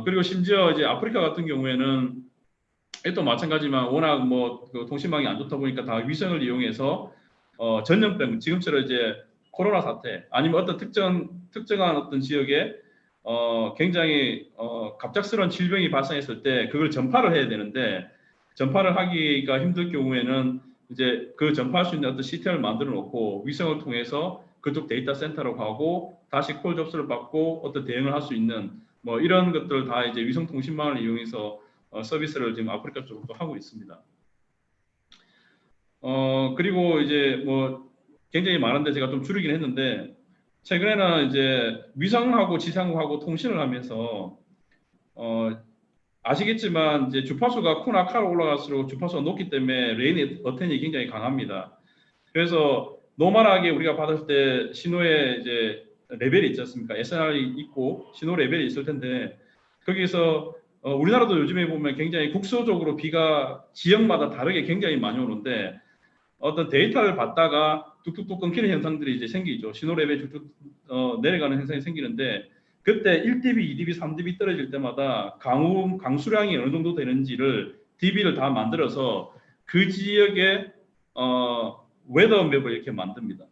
그리고 심지어 이제 아프리카 같은 경우에는 또 마찬가지지만 워낙 뭐 그 통신망이 안 좋다 보니까 다 위성을 이용해서 전염병, 지금처럼 이제 코로나 사태 아니면 어떤 특정한 어떤 지역에 굉장히 갑작스러운 질병이 발생했을 때 그걸 전파를 해야 되는데 전파를 하기가 힘들 경우에는 이제 그 전파할 수 있는 어떤 시스템을 만들어 놓고 위성을 통해서 그쪽 데이터 센터로 가고 다시 콜 접수를 받고 어떤 대응을 할 수 있는 뭐 이런 것들 다 이제 위성 통신망을 이용해서 서비스를 지금 아프리카 쪽으로 하고 있습니다. 그리고 이제 뭐 굉장히 많은데 제가 좀 줄이긴 했는데 최근에는 이제 위성하고 지상하고 통신을 하면서 아시겠지만 이제 주파수가 코나카로 올라갈수록 주파수가 높기 때문에 레인 어텐이 굉장히 강합니다. 그래서 노멀하게 우리가 받을 때 신호의 이제 레벨이 있지 않습니까? SNR이 있고 신호 레벨이 있을 텐데 거기서 우리나라도 요즘에 보면 굉장히 국소적으로 비가 지역마다 다르게 굉장히 많이 오는데 어떤 데이터를 받다가 뚝뚝뚝 끊기는 현상들이 이제 생기죠. 신호 레벨이 뚝뚝 내려가는 현상이 생기는데 그때 1dB, 2dB, 3dB 떨어질 때마다 강수량이 어느 정도 되는지를 dB를 다 만들어서 그 지역의 웨더 맵을 이렇게 만듭니다.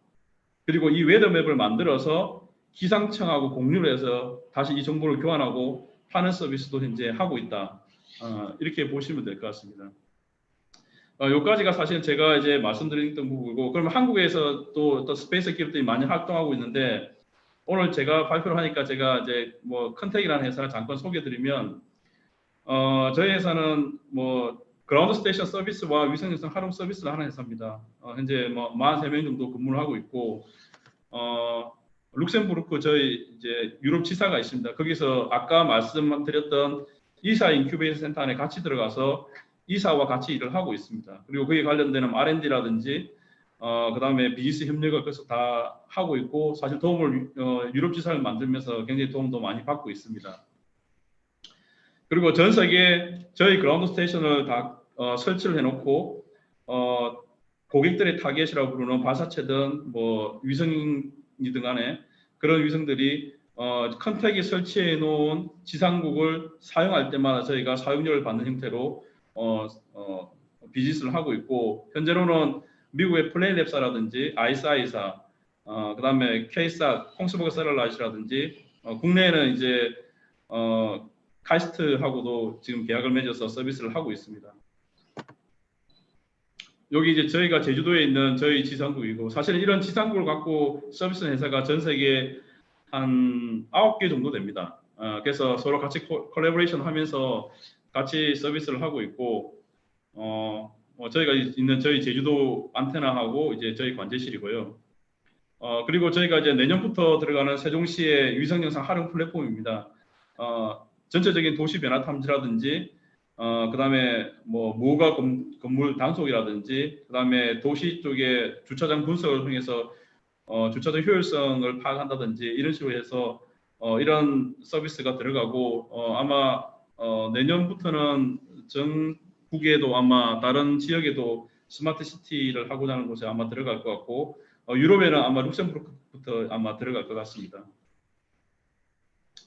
그리고 이 웨더 맵을 만들어서 기상청하고 공유를 해서 다시 이 정보를 교환하고 파는 서비스도 현재 하고 있다. 이렇게 보시면 될 것 같습니다. 여기까지가 사실 제가 이제 말씀드렸던 부분이고, 그러면 한국에서 또 어떤 스페이스 기업들이 많이 활동하고 있는데 오늘 제가 발표를 하니까 제가 이제 뭐 컨텍이라는 회사를 잠깐 소개드리면 저희 회사는 뭐 그라운드 스테이션 서비스와 위성위성 활용 서비스를 하는 회사입니다. 현재 뭐 43명 정도 근무를 하고 있고 룩셈부르크 저희 이제 유럽 지사가 있습니다. 거기서 아까 말씀드렸던 이사 인큐베이션 센터 안에 같이 들어가서 이사와 같이 일을 하고 있습니다. 그리고 그에 관련되는 R&D라든지 그다음에 비즈니스 협력을 그래서 다 하고 있고 사실 도움을 유럽 지사를 만들면서 굉장히 도움도 많이 받고 있습니다. 그리고 전 세계 저희 그라운드 스테이션을 다 설치를 해놓고 고객들의 타겟이라고 부르는 발사체든 뭐 위성이든 간에 그런 위성들이 컨택이 설치해 놓은 지상국을 사용할 때마다 저희가 사용료를 받는 형태로 비즈니스를 하고 있고 현재로는 미국의 플레이랩사라든지 아이사이사, 그다음에 K사, 콩스버그 셀러라이트라든지 국내에는 이제 카이스트하고도 지금 계약을 맺어서 서비스를 하고 있습니다. 여기 이제 저희가 제주도에 있는 저희 지상국이고 사실은 이런 지상국을 갖고 서비스 회사가 전 세계에 한 9개 정도 됩니다. 그래서 서로 같이 콜라보레이션 하면서 같이 서비스를 하고 있고 저희가 있는 저희 제주도 안테나하고 이제 저희 관제실이고요. 그리고 저희가 이제 내년부터 들어가는 세종시의 위성 영상 활용 플랫폼입니다. 전체적인 도시 변화 탐지라든지 그다음에 뭐 무허가 건물 단속이라든지 그다음에 도시 쪽에 주차장 분석을 통해서 주차장 효율성을 파악한다든지 이런 식으로 해서 이런 서비스가 들어가고 아마 내년부터는 전국에도 아마 다른 지역에도 스마트 시티를 하고자 하는 곳에 아마 들어갈 것 같고 유럽에는 아마 룩셈부르크부터 아마 들어갈 것 같습니다.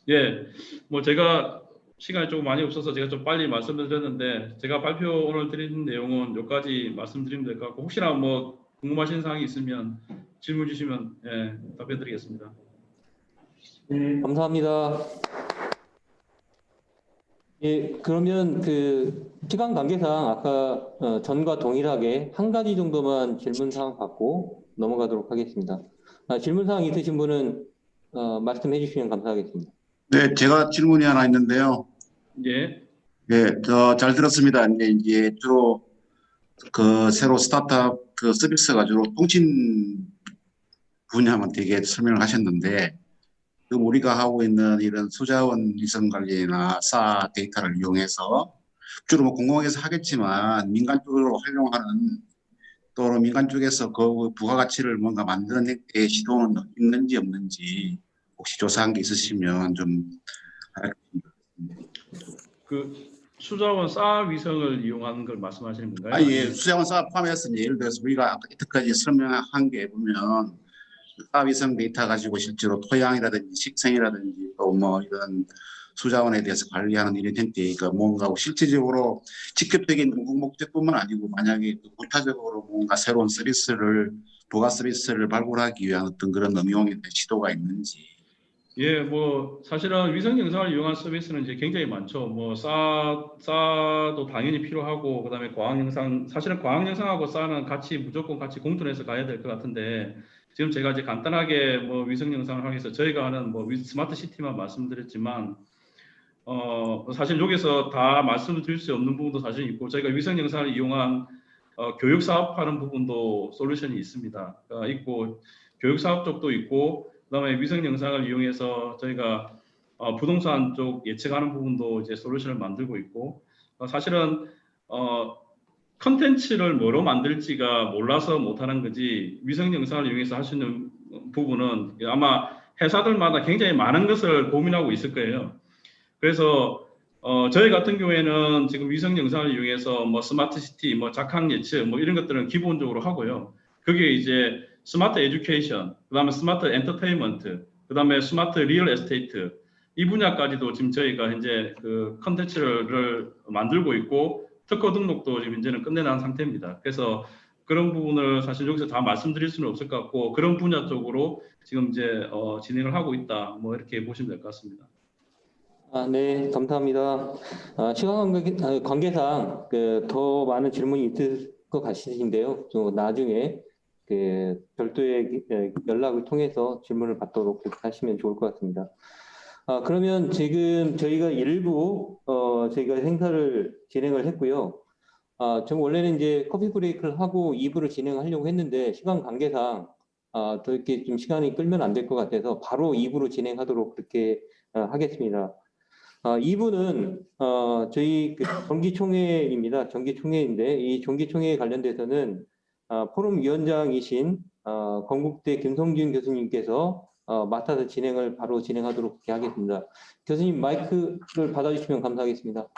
예, 뭐 제가 시간이 조금 많이 없어서 제가 좀 빨리 말씀을 드렸는데 제가 발표 오늘 드린 내용은 여기까지 말씀드리면 될 것 같고 혹시나 뭐 궁금하신 사항이 있으면 질문 주시면 예, 답변 드리겠습니다. 네, 감사합니다. 예, 그러면 그 시간 관계상 아까 전과 동일하게 한 가지 정도만 질문 사항 받고 넘어가도록 하겠습니다. 질문 사항 있으신 분은 말씀해 주시면 감사하겠습니다. 네, 제가 질문이 하나 있는데요. 예. 네, 잘 들었습니다. 이제 주로 그 새로 스타트업 그 서비스가 주로 통신 분야만 되게 설명을 하셨는데, 지금 우리가 하고 있는 이런 수자원 위성 관리나 사 데이터를 이용해서 주로 뭐 공공에서 하겠지만 민간 쪽으로 활용하는 또 민간 쪽에서 그 부가가치를 뭔가 만드는 데 시도는 있는지 없는지 혹시 조사한 게 있으시면 좀 그 수자원 사 위성을 이용하는 걸 말씀하시는 건가요? 아니, 예, 수자원 사업 포함해서 예를 들어서 우리가 이때까지 설명한 게 보면 사위성 데이터 가지고 실제로 토양이라든지 식생이라든지 또 뭐 이런 수자원에 대해서 관리하는 이런 형태가 뭔가 실질적으로 직접적인 공공 목적뿐만 아니고 만약에 구타적으로 뭔가 새로운 서비스를 부가 서비스를 발굴하기 위한 어떤 그런 응용의 시도가 있는지. 예, 뭐 사실은 위성 영상을 이용한 서비스는 이제 굉장히 많죠. 뭐 사도 당연히 필요하고 그다음에 과학 영상 사실은 과학 영상하고 사는 같이 무조건 같이 공존해서 가야 될 것 같은데 지금 제가 이제 간단하게 뭐 위성 영상을 하기 위해서 저희가 하는 뭐 스마트 시티만 말씀드렸지만 사실 여기서 다 말씀을 드릴 수 없는 부분도 사실 있고 저희가 위성 영상을 이용한 교육 사업하는 부분도 솔루션이 있습니다. 있고 교육 사업 쪽도 있고 그다음에 위성 영상을 이용해서 저희가 부동산 쪽 예측하는 부분도 이제 솔루션을 만들고 있고 사실은 컨텐츠를 뭐로 만들지가 몰라서 못하는 거지 위성 영상을 이용해서 할 수 있는 부분은 아마 회사들마다 굉장히 많은 것을 고민하고 있을 거예요. 그래서 저희 같은 경우에는 지금 위성 영상을 이용해서 뭐 스마트 시티, 뭐 작학 예측, 뭐 이런 것들은 기본적으로 하고요. 그게 이제 스마트 에듀케이션, 그다음에 스마트 엔터테인먼트, 그다음에 스마트 리얼 에스테이트 이 분야까지도 지금 저희가 현재 그 컨텐츠를 만들고 있고 특허 등록도 지금 현재는 끝내놓은 상태입니다. 그래서 그런 부분을 사실 여기서 다 말씀드릴 수는 없을 것 같고 그런 분야 쪽으로 지금 이제 진행을 하고 있다. 뭐 이렇게 보시면 될 것 같습니다. 네, 감사합니다. 시간 관계상 더 많은 질문이 있을 것 같으신데요. 좀 나중에 별도의 연락을 통해서 질문을 받도록 하시면 좋을 것 같습니다. 그러면 지금 저희가 일부 저희가 행사를 진행을 했고요. 좀 원래는 이제 커피 브레이크를 하고 2부를 진행하려고 했는데 시간 관계상 더 이렇게 좀 시간이 끌면 안 될 것 같아서 바로 2부로 진행하도록 그렇게 하겠습니다. 2부는 저희 정기총회입니다. 정기총회인데 이 정기총회에 관련돼서는 포럼 위원장이신 건국대 김성준 교수님께서 맡아서 바로 진행하도록 하겠습니다. 교수님 마이크를 받아주시면 감사하겠습니다.